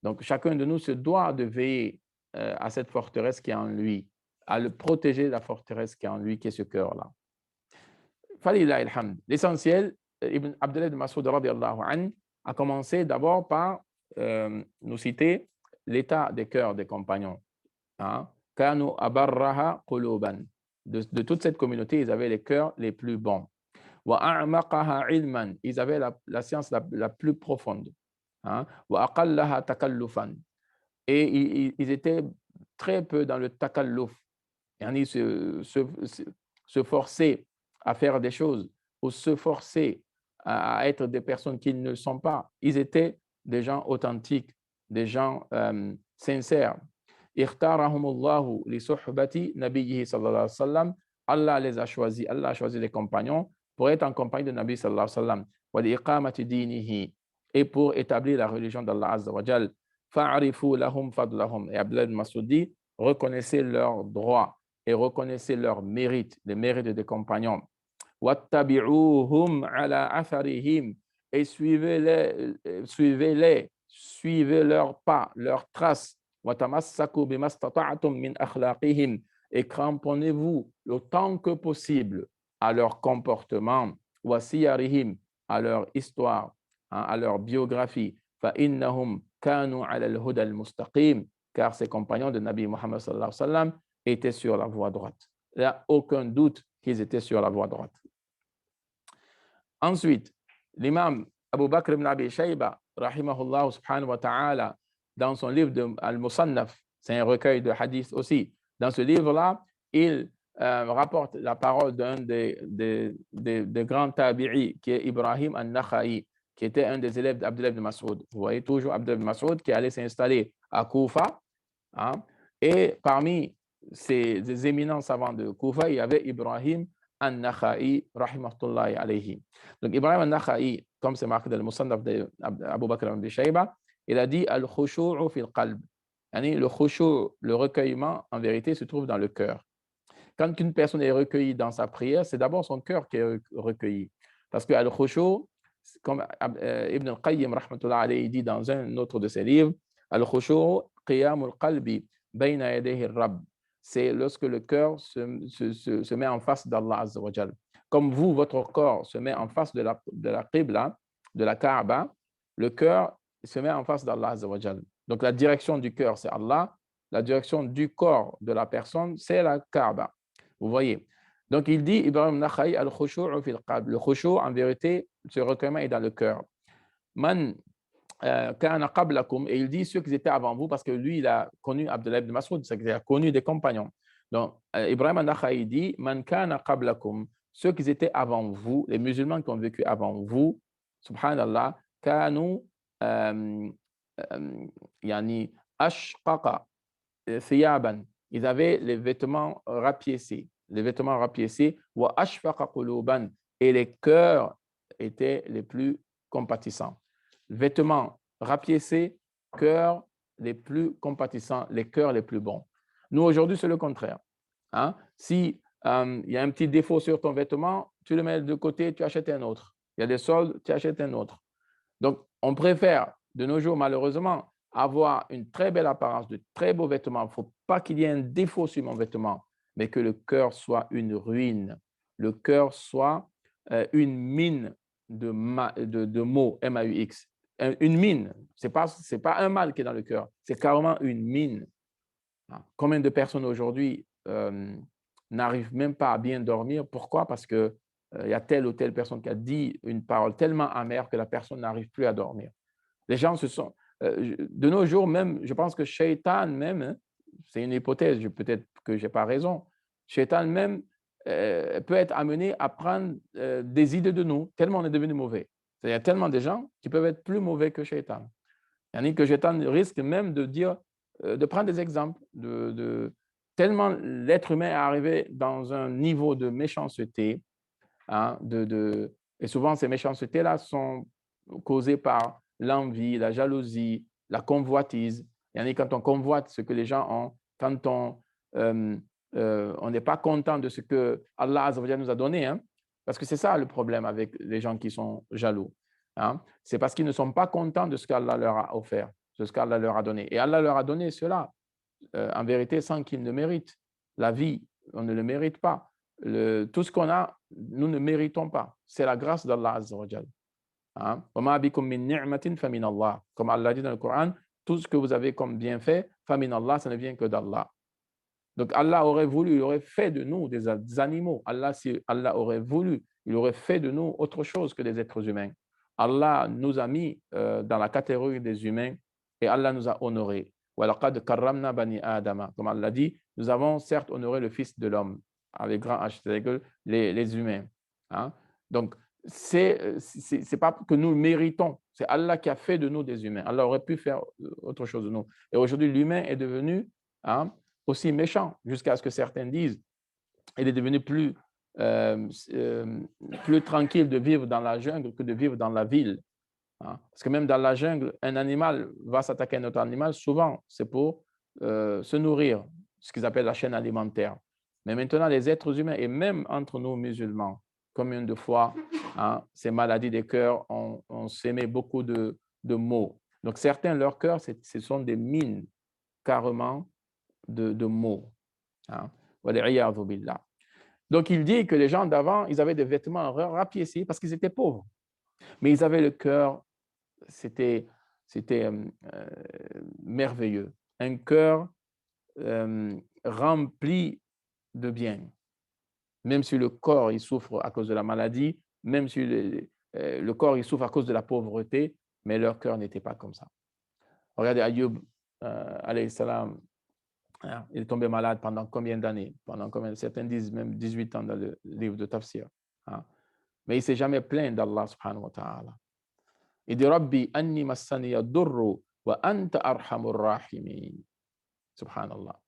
Donc, chacun de nous se doit de veiller à cette forteresse qui est en lui, à le protéger de la forteresse qui est en lui, qui est ce cœur-là. L'essentiel, Ibn Abdullah ibn Mas'ud radiyallahu anhu a commencé d'abord par nous citer l'état des cœurs des compagnons. Kanu abarraha quluban. De toute cette communauté, ils avaient les cœurs les plus bons. Wa a'maqaha ilman. Ils avaient la science la plus profonde. Wa aqallaha takallufan. Et ils étaient très peu dans le takalluf. Yani se forcer à faire des choses ou se forcer à être des personnes qui ne sont pas. Ils étaient des gens authentiques, des gens sincères. Ikhtarahumullahu li suhbati nabiyhi sallallahu alayhi wa sallam. Allah les a choisis, Allah a choisi les compagnons pour être en compagnie de Nabi sallallahu alayhi wa sallam. Wa li iqamati dinihi. Et pour établir la religion d'Allah azza wa jal. Fa'arifu lahum fadlahum. Et Abdullah ibn Mas'ud dit, reconnaissez leurs droits et reconnaissez leurs mérites, les mérites des compagnons. Wattabi'uhum ala atharihim. Et suivez-les, suivez leurs pas, leurs traces. Watamassaku bimastata'tum min akhlaqihim. Et cramponnez-vous autant que possible à leur comportement. Wasiyarihim. à leur histoire, hein, à leur biographie, فَإِنَّهُمْ كَانُوا عَلَى الْهُدَى الْمُسْتَقِيمِ, car ces compagnons de Nabi Muhammad sallallahu alayhi wa sallam étaient sur la voie droite. Il n'y a aucun doute qu'ils étaient sur la voie droite. Ensuite, l'imam Abu Bakr ibn Abi Shayba, rahimahullah subhanahu wa ta'ala, dans son livre de Al-Musannaf, c'est un recueil de hadiths aussi. Dans ce livre-là, il rapporte la parole d'un des grands tabi'i, qui est Ibrahim al-Nakha'i, qui était un des élèves d'Abdullah ibn Mas'ud. Vous voyez toujours Abdullah ibn Mas'ud qui allait s'installer à Koufa. Hein, et parmi ces éminents savants de Koufa, il y avait Ibrahim al-Nakha'i, rahimahtullahi alayhi. Donc Ibrahim al-Nakha'i, comme c'est marqué dans le Musannaf d'Abu Bakr ibn Shayba, il a dit al-khushu'u fil qalb. Le khushu', le recueillement, en vérité, se trouve dans le cœur. Quand une personne est recueillie dans sa prière, c'est d'abord son cœur qui est recueilli. Parce que al-khushu', comme Ibn al-Qayyim rahmatullah alayhi dit dans un autre de ses livres, al-khushu' qiyamul qalbi bayna yadayhi ar-rabb. C'est lorsque le cœur se met en face d'Allah Azza wa Jal. Comme vous, votre corps se met en face de la Qibla, de la Kaaba, le cœur se met en face d'Allah Azza wa Jal. Donc la direction du cœur, c'est Allah. La direction du corps de la personne, c'est la Kaaba. Vous voyez. Donc il dit, Ibrahim Nakha'i, al-khushu'u fil qalb. Le khushu', en vérité, ce recueillement est dans le cœur. Man kana qablakum, et il dit ceux qui étaient avant vous, parce que lui, il a connu Abdullah ibn Mas'ud, c'est qu'il a connu des compagnons. Donc Ibrahim Nakha'i dit, man kana qablakum, ceux qui étaient avant vous, les musulmans qui ont vécu avant vous, subhanallah, kanu yani ashqaqa thiyaban, ils avaient les vêtements rapiécés, wa ashfaqa quluban, et les cœurs étaient les plus compatissants. Vêtements rapiécés, cœurs les plus compatissants, les cœurs les plus bons. Nous, aujourd'hui, c'est le contraire. Hein? Si il y a un petit défaut sur ton vêtement, tu le mets de côté, tu achètes un autre. Il y a des soldes, tu achètes un autre. Donc, on préfère, de nos jours, malheureusement, avoir une très belle apparence, de très beaux vêtements. Il ne faut pas qu'il y ait un défaut sur mon vêtement, mais que le cœur soit une ruine. Le cœur soit une mine de mots, M-A-U-X. Une mine, ce n'est pas un mal qui est dans le cœur, c'est carrément une mine. Combien de personnes aujourd'hui n'arrivent même pas à bien dormir? Pourquoi? Parce qu'il y a telle ou telle personne qui a dit une parole tellement amère que la personne n'arrive plus à dormir. Les gens se sont… de nos jours même, je pense que Shaitan même, hein, c'est une hypothèse, peut-être que je n'ai pas raison, Shaitan même peut être amené à prendre des idées de nous, tellement on est devenu mauvais. Il y a tellement de gens qui peuvent être plus mauvais que Shaitan. Il y a que Shaitan risque même de dire, de prendre des exemples, tellement l'être humain est arrivé dans un niveau de méchanceté, hein, et souvent ces méchancetés-là sont causées par l'envie, la jalousie, la convoitise. Quand on convoite ce que les gens ont, quand on n'est pas content de ce que Allah Azza wa Jalla nous a donné, hein, parce que c'est ça le problème avec les gens qui sont jaloux. Hein, c'est parce qu'ils ne sont pas contents de ce qu'Allah leur a offert, de ce qu'Allah leur a donné. Et Allah leur a donné cela, en vérité, sans qu'ils ne méritent. La vie, on ne le mérite pas. Tout ce qu'on a, nous ne méritons pas. C'est la grâce d'Allah Azza wa Jalla. Hein? Comme Allah dit dans le Coran, tout ce que vous avez comme bienfait, famin Allah, ça ne vient que d'Allah. Donc Allah aurait voulu, il aurait fait de nous des animaux. Si Allah aurait voulu, il aurait fait de nous autre chose que des êtres humains. Allah nous a mis dans la catégorie des humains et Allah nous a honorés. Comme Allah dit, nous avons certes honoré le Fils de l'homme, avec grand H, c'est-à-dire les humains. Hein? Donc, c'est pas que nous méritons, c'est Allah qui a fait de nous des humains. Allah aurait pu faire autre chose de nous. Et aujourd'hui, l'humain est devenu aussi méchant, jusqu'à ce que certains disent, il est devenu plus tranquille de vivre dans la jungle que de vivre dans la ville. Hein? Parce que même dans la jungle, un animal va s'attaquer à un autre animal, souvent c'est pour se nourrir, ce qu'ils appellent la chaîne alimentaire. Mais maintenant, les êtres humains, et même entre nous musulmans, combien de fois ces maladies des cœurs, on s'émet beaucoup de maux. Donc certains, leur cœur, ce sont des mines carrément de maux. Hein? Donc il dit que les gens d'avant, ils avaient des vêtements rapiécés parce qu'ils étaient pauvres. Mais ils avaient le cœur, c'était merveilleux. Un cœur rempli de bien. Même si le corps il souffre à cause de la maladie, même si le corps il souffre à cause de la pauvreté, mais leur cœur n'était pas comme ça. Regardez Ayoub, alayhi salam, il est tombé malade pendant combien d'années? Pendant combien? Certains disent même 18 ans dans le livre de Tafsir. Mais il ne s'est jamais plaint d'Allah subhanahu wa ta'ala. Il dit Rabbi anni massani ad-durru wa anta arhamur rahimin. Subhanallah.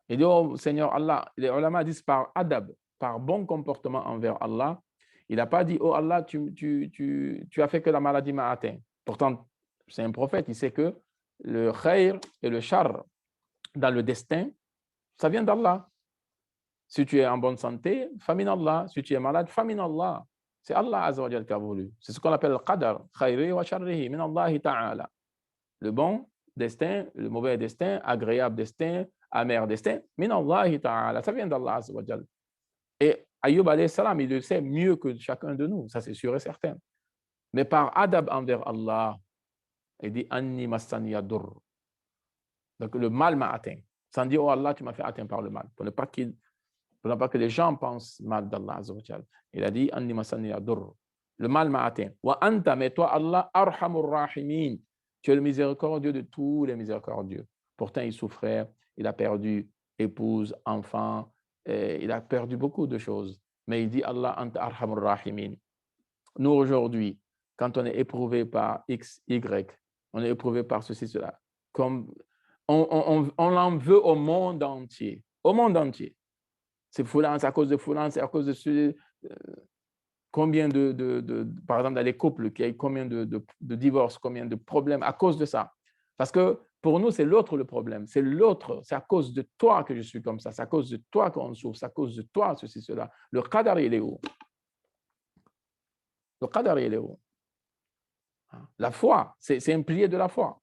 Il dit oh Seigneur Allah, les ulama disent par adab, par bon comportement envers Allah. Il n'a pas dit oh Allah, tu as fait que la maladie m'a atteint. Pourtant, c'est un prophète, il sait que le khayr et le shar dans le destin, ça vient d'Allah. Si tu es en bonne santé, famine Allah. Si tu es malade, famine Allah. C'est Allah Azza wa Jal qui a voulu. C'est ce qu'on appelle le qadar, khayri wa sharrihi, min Allah ta'ala. Le bon destin, le mauvais destin, agréable destin, amer destin, min Allah ta'ala. Ça vient d'Allah Azza wa Jal. Et Ayyub alayhi salam, il le sait mieux que chacun de nous, ça c'est sûr et certain. Mais par adab envers Allah, il dit Anni massani yadur. Donc le mal m'a atteint. Sans dire oh Allah, tu m'as fait atteindre par le mal. Pour ne pas que les gens pensent mal d'Allah Azza wa Jal. Il a dit Anni massani yadur. Le mal m'a atteint. Wa anta, mais toi Allah, arhamur rahimin. Tu es le miséricordieux de tous les miséricordieux. Pourtant, il souffrait, il a perdu épouse, enfant, il a perdu beaucoup de choses. Mais il dit Allah anta arhamur rahimin. Nous aujourd'hui, quand on est éprouvé par X, Y, on est éprouvé par ceci, cela, comme on en veut au monde entier. Au monde entier. C'est Foulan, c'est à cause de Foulan, c'est à cause de ce. Combien par exemple, dans les couples, qu'il y a combien de divorces, combien de problèmes à cause de ça. Parce que pour nous, c'est l'autre le problème. C'est l'autre. C'est à cause de toi que je suis comme ça. C'est à cause de toi qu'on souffre. C'est à cause de toi, ceci, cela. Le qadar, il est où? Le qadar, il est où? La foi, c'est un pilier de la foi.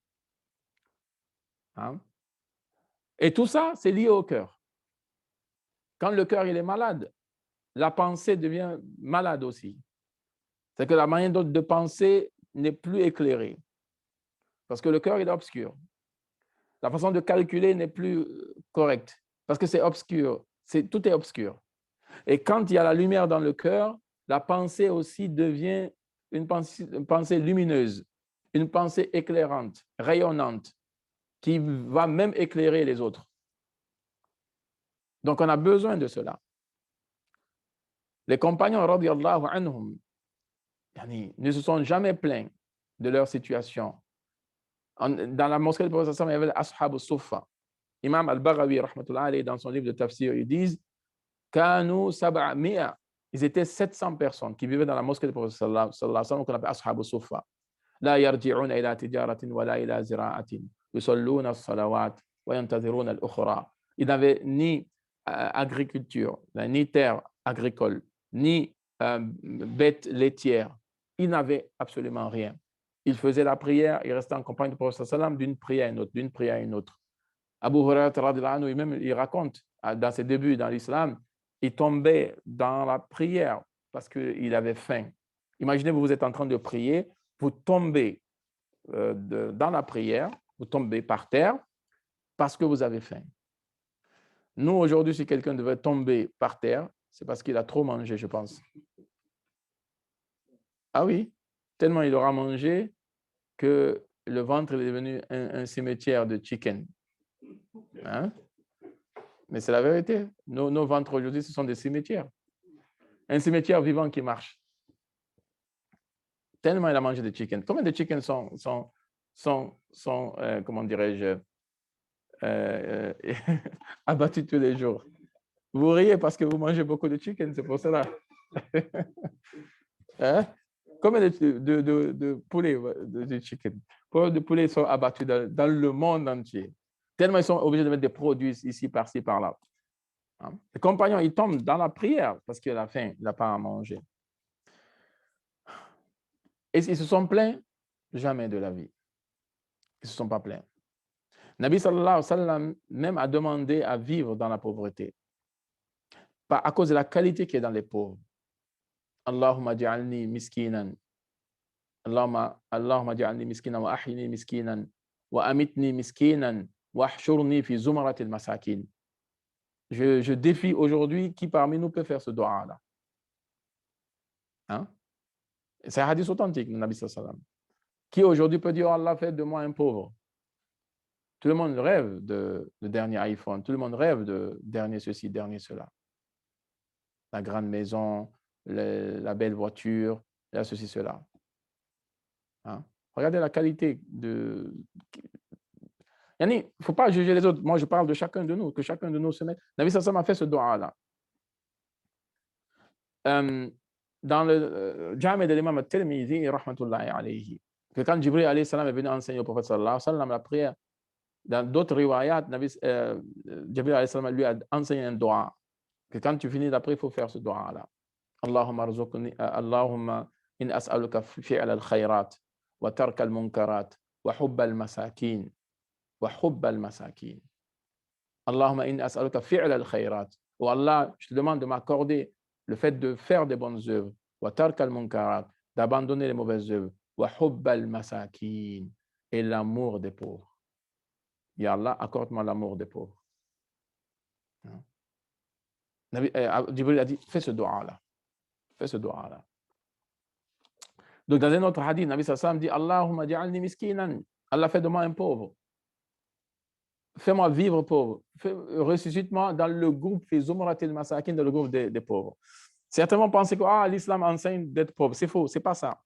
Et tout ça, c'est lié au cœur. Quand le cœur il est malade, la pensée devient malade aussi. C'est que la manière de penser n'est plus éclairée. Parce que le cœur est obscur. La façon de calculer n'est plus correcte. Parce que c'est obscur. Tout est obscur. Et quand il y a la lumière dans le cœur, la pensée aussi devient une pensée lumineuse, une pensée éclairante, rayonnante, qui va même éclairer les autres. Donc, on a besoin de cela. Les compagnons, radiyallahu anhum, ne se sont jamais plaints de leur situation. Dans la mosquée du prophète, il y avait l'Ashab al-Suffa. Imam al-Baghawi, rahmatullah alayhi, dans son livre de tafsir, ils disent Kanu sab'a mi'a. Ils étaient 700 personnes qui vivaient dans la mosquée du prophète, sallallahu alayhi wa sallam, qu'on appelle Ashab al-Suffa. La yarji'una ila tijaratin wa la ila zira'atin. Yusalluna as-salawat wa yantaziruna al-ukhra. Ils n'avaient ni agriculture, ni terre agricole, ni bêtes laitières. Ils n'avaient absolument rien. Ils faisaient la prière, ils restaient en compagnie du prophète sallam d'une prière à une autre, d'une prière à une autre. Abu Hurairah radhiyallahu anhu, même il raconte dans ses débuts dans l'islam, il tombait dans la prière parce qu'il avait faim. Imaginez, vous êtes en train de prier, vous tombez dans la prière, vous tombez par terre parce que vous avez faim. Nous, aujourd'hui, si quelqu'un devait tomber par terre, c'est parce qu'il a trop mangé, je pense. Ah oui, tellement il aura mangé que le ventre est devenu un cimetière de chicken. Hein? Mais c'est la vérité. Nos ventres aujourd'hui, ce sont des cimetières. Un cimetière vivant qui marche. Tellement il a mangé de chicken. Combien de chicken sont comment dirais-je, abattus tous les jours? Vous riez parce que vous mangez beaucoup de chicken, c'est pour cela. Hein? Combien de poulets de chicken? Combien de poulets sont abattus dans le monde entier? Tellement ils sont obligés de mettre des produits ici, par-ci, par-là. Les compagnons, ils tombent dans la prière parce qu'il a faim, il n'a pas à manger. Et ils se sont plaints? Jamais de la vie. Ils ne se sont pas plaints. Nabi sallallahu alayhi wa sallam même a demandé à vivre dans la pauvreté. Pas à cause de la qualité qui est dans les pauvres. Allahumma ja'alni miskinan Allahumma ja'alni miskinan wa ahyini miskinan wa amitni miskinan wa ahshurni fi zumratil masakin. Je défie aujourd'hui qui parmi nous peut faire ce doigt-là. Hein? C'est un hadith authentique, le Nabi sallallahu alayhi wa sallam. Qui aujourd'hui peut dire, oh Allah, fais de moi un pauvre? Tout le monde rêve de dernier iPhone, tout le monde rêve de dernier ceci, dernier cela. La grande maison, la belle voiture, là, ceci, cela. Hein? Regardez la qualité de... Il ne faut pas juger les autres. Moi, je parle de chacun de nous, que chacun de nous se mette. Nabi sallallahu alayhi wa sallam a fait ce doigt-là. Dans le Jami de l'imam al-Tirmidhi, rahmatullahi alayhi, que quand Jibril alayhi salam est venu enseigner au prophète sallallahu alayhi wa sallam la prière, dans d'autres riwayat, Jibril alayhi salam lui a enseigné un doigt, que quand tu finis la prière, il faut faire ce doigt-là. Allahumma in as'aluka fi'al al-khayrat, wa tark al-munkarat, wa hubba al-masakin, wa hubba al-masakin. Allahumma in as'aluka fi'al al-khayrat. Oh Allah, je te demande de m'accorder le fait de faire des bonnes œuvres, wa tark al-munkarat, d'abandonner les mauvaises œuvres, wa hubba al-masakin, et l'amour des pauvres. Ya Allah, accorde-moi l'amour des pauvres. Jibril a dit, fais ce doigt-là. Fais ce doigt-là. Donc, dans un autre hadith, Nabi sallallahu alayhi wa sallam dit, Allahumma ja'alni miskinan. Allah, fais de moi un pauvre. Fais-moi vivre pauvre. Ressuscite-moi dans le groupe, fais zumratil masakin, dans le groupe des pauvres. Certainement penser que l'islam enseigne d'être pauvre. C'est faux, c'est pas ça.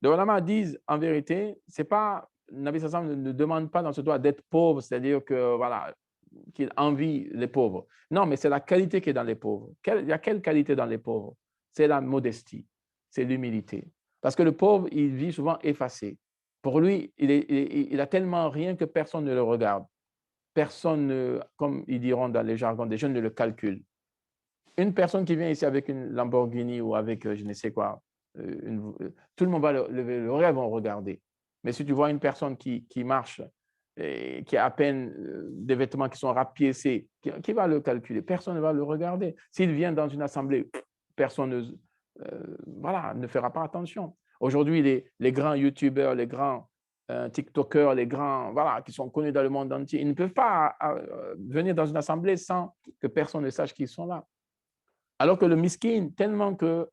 Les ulama disent, en vérité, c'est pas, Nabi sallallahu alayhi wa sallam ne demande pas dans ce doigt d'être pauvre, c'est-à-dire que, voilà, qu'il envie les pauvres. Non, mais c'est la qualité qui est dans les pauvres. Il y a quelle qualité dans les pauvres? C'est la modestie, c'est l'humilité. Parce que le pauvre, il vit souvent effacé. Pour lui, il a tellement rien que personne ne le regarde. Personne, comme ils diront dans les jargons des jeunes, ne le calcule. Une personne qui vient ici avec une Lamborghini ou avec je ne sais quoi, tout le monde va le rêve vont regarder. Mais si tu vois une personne qui marche, et qui a à peine des vêtements qui sont rapiécés, qui va le calculer? Personne ne va le regarder. S'il vient dans une assemblée, personne ne fera pas attention. Aujourd'hui, les grands youtubeurs, les grands TikTokers, les grands qui sont connus dans le monde entier, ils ne peuvent pas venir dans une assemblée sans que personne ne sache qu'ils sont là. Alors que le miskin, tellement que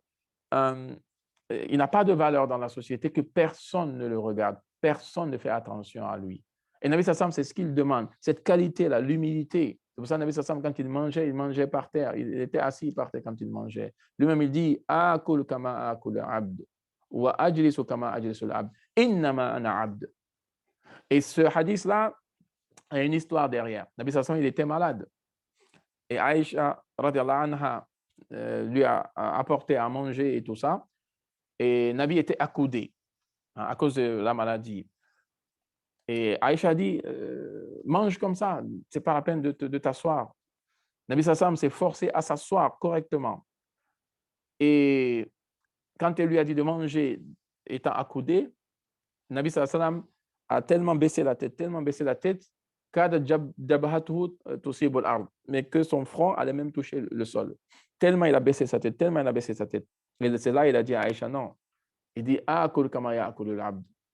il n'a pas de valeur dans la société, que personne ne le regarde, personne ne fait attention à lui. Et Nabi Sassam, c'est ce qu'il demande, cette qualité-là, l'humilité. C'est pour ça que Nabi Sassam, quand il mangeait par terre, il était assis par terre quand il mangeait. Lui-même, il dit, Akul kama akul abd, wa ajlisu kama ajlisul abd, innama ana abd. Et ce hadith-là a une histoire derrière. Nabi Sassam, il était malade. Et Aïcha, radiallahu anha, lui a apporté à manger et tout ça. Et Nabi était accoudé à cause de la maladie. Et Aïcha dit, mange comme ça, c'est pas la peine de t'asseoir. Nabi Sassam s'est forcé à s'asseoir correctement. Et quand elle lui a dit de manger étant accoudé, Nabi Sassam a tellement baissé la tête, mais que son front allait même toucher le sol. Tellement il a baissé sa tête, Et c'est là il a dit à Aïcha, non. Il dit,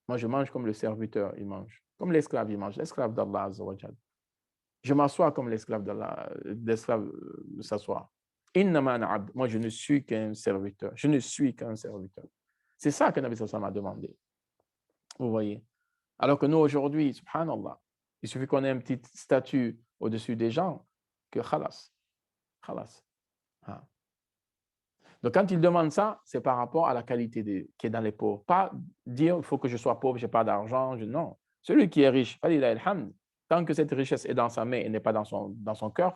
moi, je mange comme le serviteur, il mange. Comme l'esclave, il mange. L'esclave d'Allah Azza wa Jal. Je m'assois comme l'esclave d'Allah, l'esclave s'assoit. Moi, je ne suis qu'un serviteur. C'est ça que Nabi Sallallahu m'a demandé. Vous voyez? Alors que nous, aujourd'hui, subhanallah, il suffit qu'on ait un petit statut au-dessus des gens que khalas. Ah. Donc, quand il demande ça, c'est par rapport à la qualité qui est dans les pauvres. Pas dire, il faut que je sois pauvre, je n'ai pas d'argent. Non. Celui qui est riche, tant que cette richesse est dans sa main et n'est pas dans son cœur,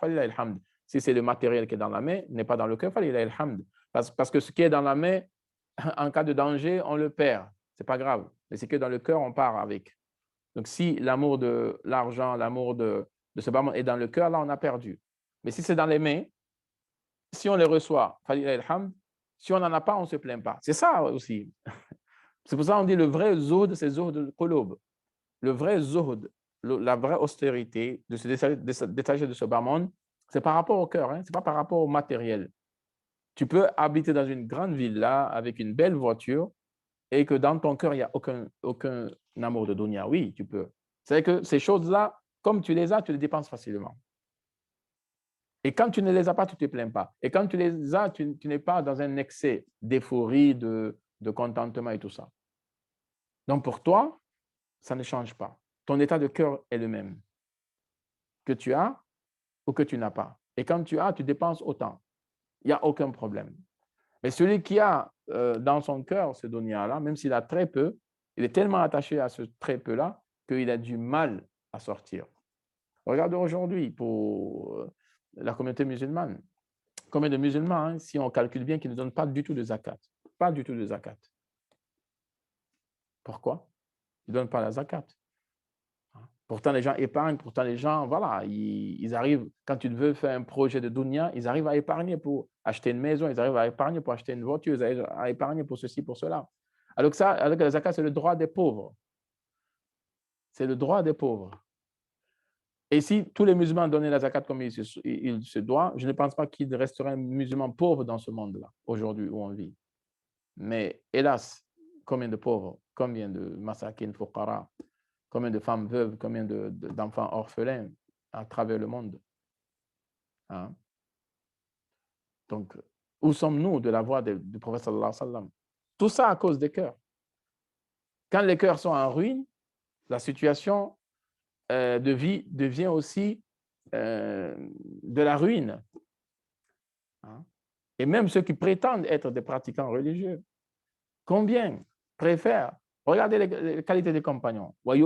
si c'est le matériel qui est dans la main, n'est pas dans le cœur, parce que ce qui est dans la main, en cas de danger, on le perd. Ce n'est pas grave. Mais ce qui est dans le cœur, on part avec. Donc, si l'amour de l'argent, l'amour de ce bâtiment est dans le cœur, là, on a perdu. Mais si c'est dans les mains, si on les reçoit, si on n'en a pas, on ne se plaint pas. C'est ça aussi. C'est pour ça qu'on dit le vrai zuhd, c'est zuhd qulub. Le vrai zuhd, la vraie austérité de se détacher de ce bas monde, c'est par rapport au cœur, ce n'est pas par rapport au matériel. Tu peux habiter dans une grande villa avec une belle voiture et que dans ton cœur, il n'y a aucun amour de dunya, oui, tu peux. C'est que ces choses-là, comme tu les as, tu les dépenses facilement. Et quand tu ne les as pas, tu ne te plains pas. Et quand tu les as, tu n'es pas dans un excès d'euphorie, de contentement et tout ça. Donc pour toi, ça ne change pas. Ton état de cœur est le même que tu as ou que tu n'as pas. Et quand tu as, tu dépenses autant. Il n'y a aucun problème. Mais celui qui a dans son cœur ce dunya-là, même s'il a très peu, il est tellement attaché à ce très peu-là qu'il a du mal à sortir. Regarde aujourd'hui pour la communauté musulmane. Combien de musulmans, hein, si on calcule bien, qui ne donnent pas du tout de zakat. Pas du tout de zakat. Pourquoi? Ils ne donnent pas la zakat. Pourtant, les gens épargnent, pourtant, les gens, voilà, ils arrivent, quand tu veux faire un projet de dunya, ils arrivent à épargner pour acheter une maison, ils arrivent à épargner pour acheter une voiture, ils arrivent à épargner pour ceci, pour cela. Alors que la zakat, c'est le droit des pauvres. C'est le droit des pauvres. Et si tous les musulmans donnaient la zakat comme il se doit, je ne pense pas qu'il resterait un musulman pauvre dans ce monde-là, aujourd'hui où on vit. Mais hélas, combien de pauvres, combien de masakin, fuqara, combien de femmes veuves, combien d'enfants orphelins à travers le monde. Hein? Donc, où sommes-nous de la voix du prophète sallallahu alayhi wa sallam? Tout ça à cause des cœurs. Quand les cœurs sont en ruine, la situation de vie devient aussi de la ruine. Hein? Et même ceux qui prétendent être des pratiquants religieux, combien préfèrent? Regardez les qualités des compagnons. Ils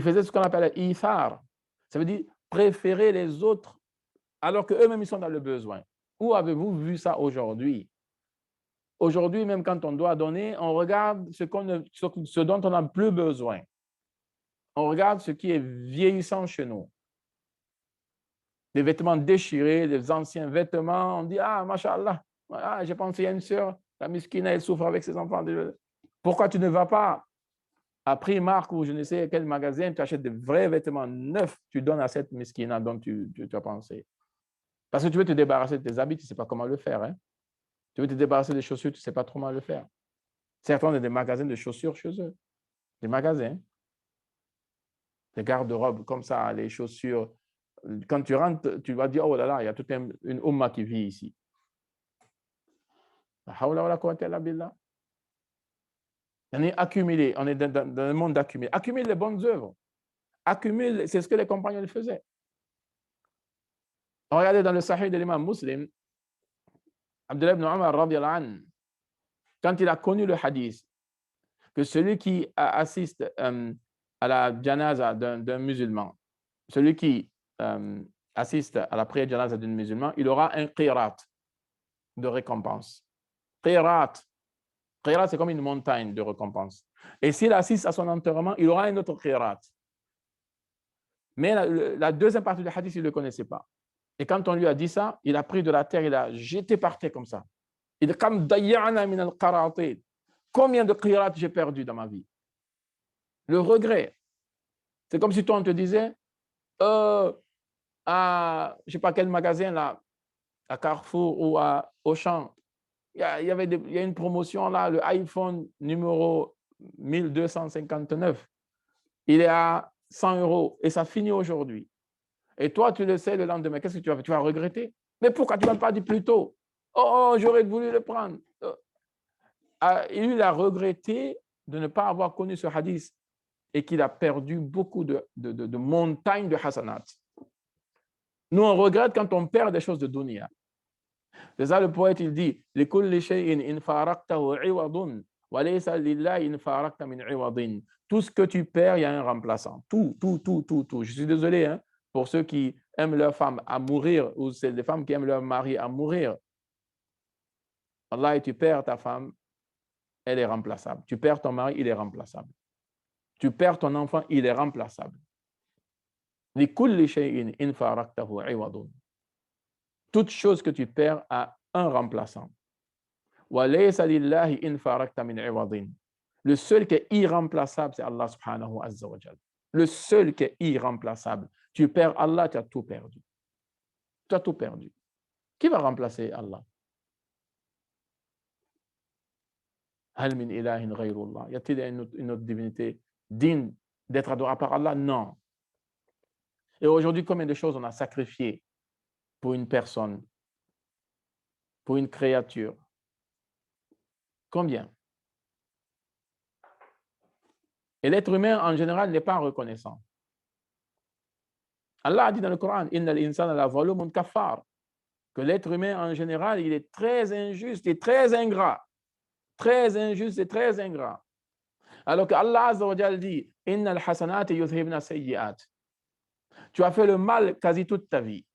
faisaient ce qu'on appelle l'ithar. Ça veut dire préférer les autres alors qu'eux-mêmes ils sont dans le besoin. Où avez-vous vu ça aujourd'hui? Aujourd'hui, même quand on doit donner, on regarde ce dont on n'a plus besoin. On regarde ce qui est vieillissant chez nous. Des vêtements déchirés, des anciens vêtements. On dit, ah, mashallah, j'ai pensé, il y a une sœur, la miskina, elle souffre avec ses enfants. Pourquoi tu ne vas pas à Primark ou je ne sais quel magasin, tu achètes des vrais vêtements neufs, tu donnes à cette miskina dont tu as pensé? Parce que tu veux te débarrasser de tes habits, tu ne sais pas comment le faire. Hein? Tu veux te débarrasser des chaussures, tu ne sais pas comment le faire. Certains ont des magasins de chaussures chez eux. Des magasins. Des garde-robes comme ça, les chaussures. Quand tu rentres, tu vas dire, oh là là, il y a toute une umma qui vit ici. On est accumulé, on est dans le monde d'accumuler. Accumule les bonnes œuvres. Accumule, c'est ce que les compagnons faisaient. Regardez dans le Sahih de l'imam Muslim, Abdullah ibn Umar, radiyallahu anhu, quand il a connu le hadith, que celui qui assiste à la janaza d'un musulman, celui qui assiste à la prière janaza d'un musulman, il aura un qirat de récompense. Qirat, c'est comme une montagne de récompense. Et s'il assiste à son enterrement, il aura un autre qirat. Mais la deuxième partie du hadith, il ne le connaissait pas. Et quand on lui a dit ça, il a pris de la terre, il a jeté par terre comme ça. Il dit, comme dayya'na min al-qaratin. Combien de qirats j'ai perdu dans ma vie? Le regret. C'est comme si toi, on te disait, à je ne sais pas quel magasin, là, à Carrefour ou à Auchan, il y a une promotion là, le iPhone numéro 1259, il est à 100 € et ça finit aujourd'hui. Et toi, tu le sais le lendemain, qu'est-ce que tu vas faire? Tu vas regretter. Mais pourquoi tu ne m'as pas dit plus tôt? Oh, j'aurais voulu le prendre. Il a regretté de ne pas avoir connu ce hadith et qu'il a perdu beaucoup de montagnes de hasanat. Nous, on regrette quand on perd des choses de dunya. C'est ça le poète, il dit tout ce que tu perds, il y a un remplaçant. Tout. Je suis désolé hein, pour ceux qui aiment leur femme à mourir ou c'est des femmes qui aiment leur mari à mourir. Allah, et tu perds ta femme, elle est remplaçable. Tu perds ton mari, il est remplaçable. Tu perds ton enfant, il est remplaçable. Toute chose que tu perds a un remplaçant. Le seul qui est irremplaçable, c'est Allah subhanahu wa ta'ala. Le seul qui est irremplaçable. Tu perds Allah, tu as tout perdu. Tu as tout perdu. Qui va remplacer Allah? Hal min ilahin ghayrullah. Y a-t-il une autre divinité digne d'être adorée par Allah? Non. Et aujourd'hui, combien de choses on a sacrifiées pour une personne, pour une créature? Combien? Et l'être humain, en général, n'est pas reconnaissant. Allah a dit dans le Coran, Innal insana la zalumun kafar, que l'être humain, en général, il est très injuste et très ingrat. Très injuste et très ingrat. Alors que Allah Azza wa Jal dit, Innal hasanati yuzhibna sayyi'at. Tu as fait le mal quasi toute ta vie.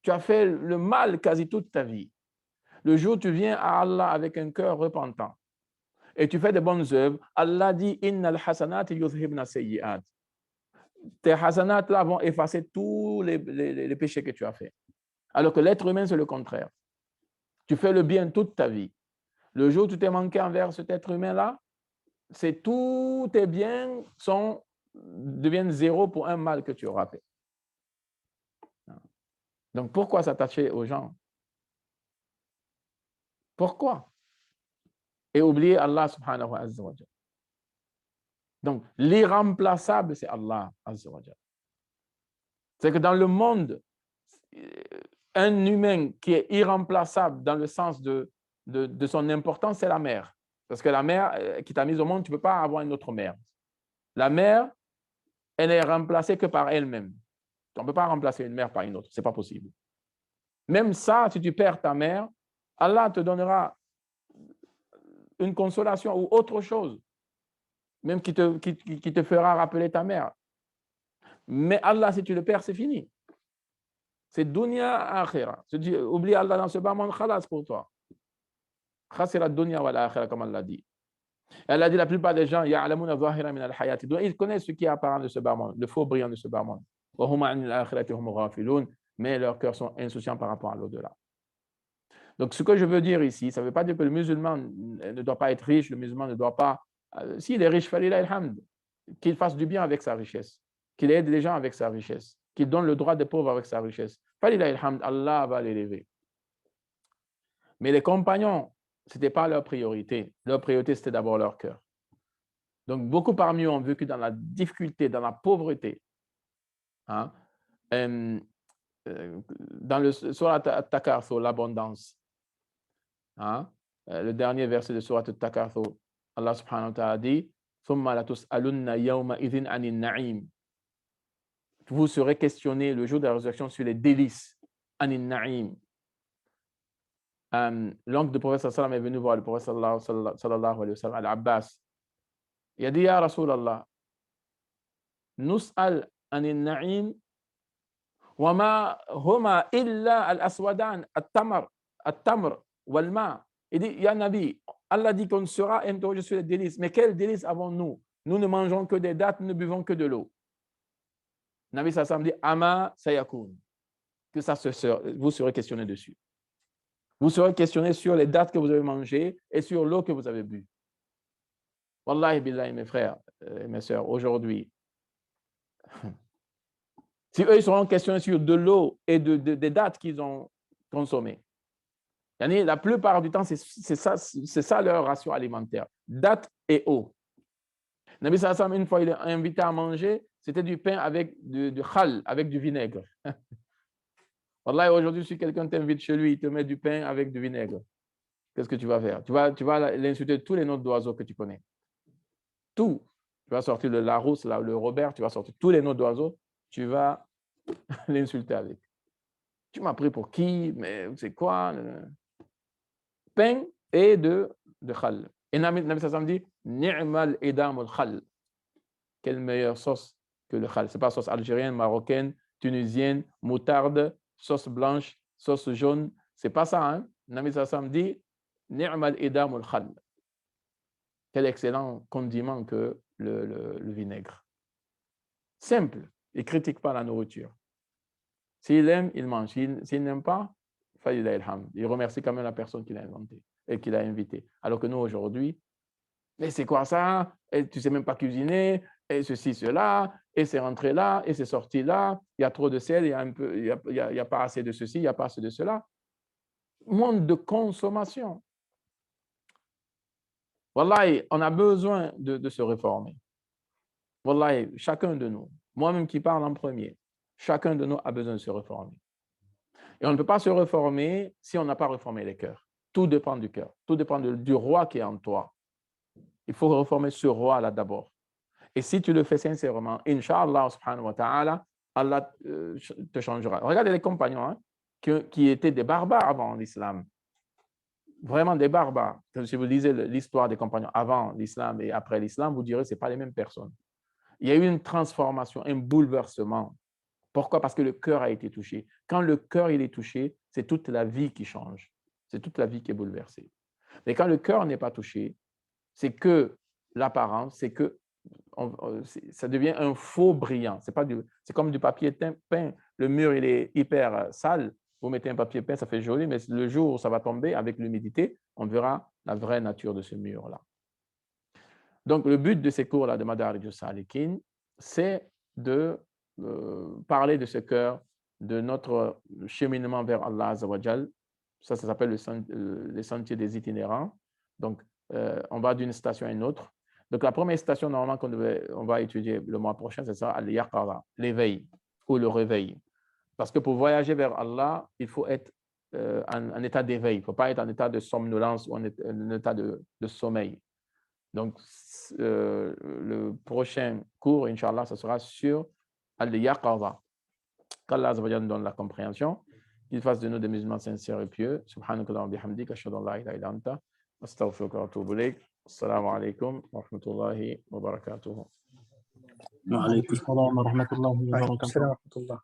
Tu as fait le mal quasi toute ta vie. Le jour où tu viens à Allah avec un cœur repentant et tu fais de bonnes œuvres, Allah dit, Innal hasanati yuzhibna sayyi'at. Tes hasanats là vont effacer tous les péchés que tu as fait. Alors que l'être humain, c'est le contraire. Tu fais le bien toute ta vie. Le jour où tu t'es manqué envers cet être humain-là, c'est tous tes biens deviennent zéro pour un mal que tu auras fait. Donc, pourquoi s'attacher aux gens? Pourquoi? Et oublier Allah subhanahu wa ta'ala. Donc, l'irremplaçable, c'est Allah azza wa jalla. C'est que dans le monde, un humain qui est irremplaçable dans le sens de son importance, c'est la mère. Parce que la mère qui t'a mise au monde, tu ne peux pas avoir une autre mère. La mère, elle n'est remplacée que par elle-même. On ne peut pas remplacer une mère par une autre, ce n'est pas possible. Même ça, si tu perds ta mère, Allah te donnera une consolation ou autre chose, même qui te fera rappeler ta mère. Mais Allah, si tu le perds, c'est fini. C'est dunya akhira. Oublie Allah dans ce bas monde, khalas pour toi. Khasira dunya wal akhira, comme Allah dit. Elle a dit la plupart des gens, ya'lamuna zahira min al-hayati. Donc, ils connaissent ce qui est apparent de ce bas monde, le faux brillant de ce bas monde. Wa hum an al-akhirati hum ghafilun. Mais leurs cœurs sont insouciants par rapport à l'au-delà. Donc, ce que je veux dire ici, ça ne veut pas dire que le musulman ne doit pas être riche, le musulman ne doit pas. S'il est riche, falillah alhamd, qu'il fasse du bien avec sa richesse, qu'il aide les gens avec sa richesse, qu'il donne le droit des pauvres avec sa richesse. Falillah alhamd, Allah va l'élever. Mais les compagnons, ce n'était pas leur priorité. Leur priorité, c'était d'abord leur cœur. Donc, beaucoup parmi eux ont vécu dans la difficulté, dans la pauvreté. Hein? Dans le Surat At-Takathur, l'abondance. Hein? Le dernier verset de Surat At-Takathur, Allah subhanahu wa ta'ala dit Thumma la tus'alunna yawma idhin anin na'im. Vous serez questionné le jour de la résurrection sur les délices. Anin na'im. L'oncle du prophète sallallahu est venu voir le prophète sallallahu alayhi wa sallam, Al-Abbas. Il a dit Ya Rasulallah, Nus'al anin na'im wa ma huma illa al-aswadan, at-tamr wal-ma. Il dit Ya Nabi, Allah dit qu'on sera interrogé sur les délices. Mais quels délices avons-nous? Nous ne mangeons que des dattes, nous ne buvons que de l'eau. Nabi sallallahu alayhi wa sallam dit Ama sayakoun. Que ça vous serez questionné dessus. Vous serez questionné sur les dates que vous avez mangées et sur l'eau que vous avez bu. Wallahi billahi, mes frères et mes sœurs, aujourd'hui, si eux ils seront questionnés sur de l'eau et des dates qu'ils ont consommées, la plupart du temps, c'est ça leur ration alimentaire. Dates et eau. Nabi sallallahu alayhi wa sallam, une fois, il est invité à manger, c'était du pain avec du khal, avec du vinaigre. Wallah, aujourd'hui, si quelqu'un t'invite chez lui, il te met du pain avec du vinaigre. Qu'est-ce que tu vas faire? Tu vas l'insulter de tous les noms d'oiseaux que tu connais. Tout. Tu vas sortir le Larousse, le Robert, tu vas sortir tous les noms d'oiseaux, tu vas l'insulter avec. Tu m'as pris pour qui? Mais c'est quoi? Pain et de khal. Et Nabi Sassam dit Ni'mal idamul khal. Quelle meilleure sauce que le khal? Ce n'est pas sauce algérienne, marocaine, tunisienne, moutarde, sauce blanche, sauce jaune. Ce n'est pas ça. Hein? Nabi Sassam dit Ni'mal idamul khal. Quel excellent condiment que le vinaigre. Simple. Il ne critique pas la nourriture. S'il aime, il mange. S'il n'aime pas, il remercie quand même la personne qui l'a inventé et qui l'a invité. Alors que nous, aujourd'hui, mais c'est quoi ça? Et tu ne sais même pas cuisiner, et ceci, cela, et c'est rentré là, et c'est sorti là, il y a trop de sel, il n'y a pas assez de ceci, il n'y a pas assez de cela. Monde de consommation. Wallahi, on a besoin de se réformer. Wallahi, chacun de nous, moi-même qui parle en premier, chacun de nous a besoin de se réformer. Et on ne peut pas se réformer si on n'a pas réformé les cœurs. Tout dépend du cœur. Tout dépend du roi qui est en toi. Il faut réformer ce roi-là d'abord. Et si tu le fais sincèrement, Inch'Allah subhanahu wa ta'ala, Allah te changera. Regardez les compagnons hein, qui étaient des barbares avant l'islam. Vraiment des barbares. Si vous lisez l'histoire des compagnons avant l'islam et après l'islam, vous direz que ce n'est pas les mêmes personnes. Il y a eu une transformation, un bouleversement. Pourquoi? Parce que le cœur a été touché. Quand le cœur il est touché, c'est toute la vie qui change. C'est toute la vie qui est bouleversée. Mais quand le cœur n'est pas touché, c'est que l'apparence, c'est que ça devient un faux brillant. C'est comme du papier peint. Le mur, il est hyper sale. Vous mettez un papier peint, ça fait joli, mais le jour où ça va tomber avec l'humidité, on verra la vraie nature de ce mur-là. Donc, le but de ces cours-là de Madarij al-Salikin, c'est de parler de ce cœur, de notre cheminement vers Allah Azza wa Jal. Ça s'appelle les sentiers des itinérants. Donc, on va d'une station à une autre. Donc, la première station, normalement, on va étudier le mois prochain, c'est ça, al-Yaqara, l'éveil ou le réveil. Parce que pour voyager vers Allah, il faut être en état d'éveil. Il ne faut pas être en état de somnolence ou en état de sommeil. Donc, le prochain cours, Inch'Allah, ce sera sur al-Yaqara. Qu'Allah Azza wa Jalla nous donne la compréhension, qu'il fasse de nous des musulmans sincères et pieux. Subhanakallah wa bihamdika, ashhadu an la ilaha illa anta, astaghfiruka wa atubu ilayk. Assalamu alaikum wa rahmatullahi wa barakatuh. وعليكم السلام ورحمة الله وبركاته. السلام ورحمة الله.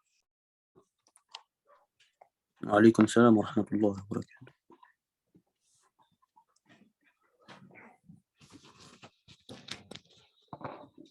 وعليكم السلام ورحمة الله وبركاته.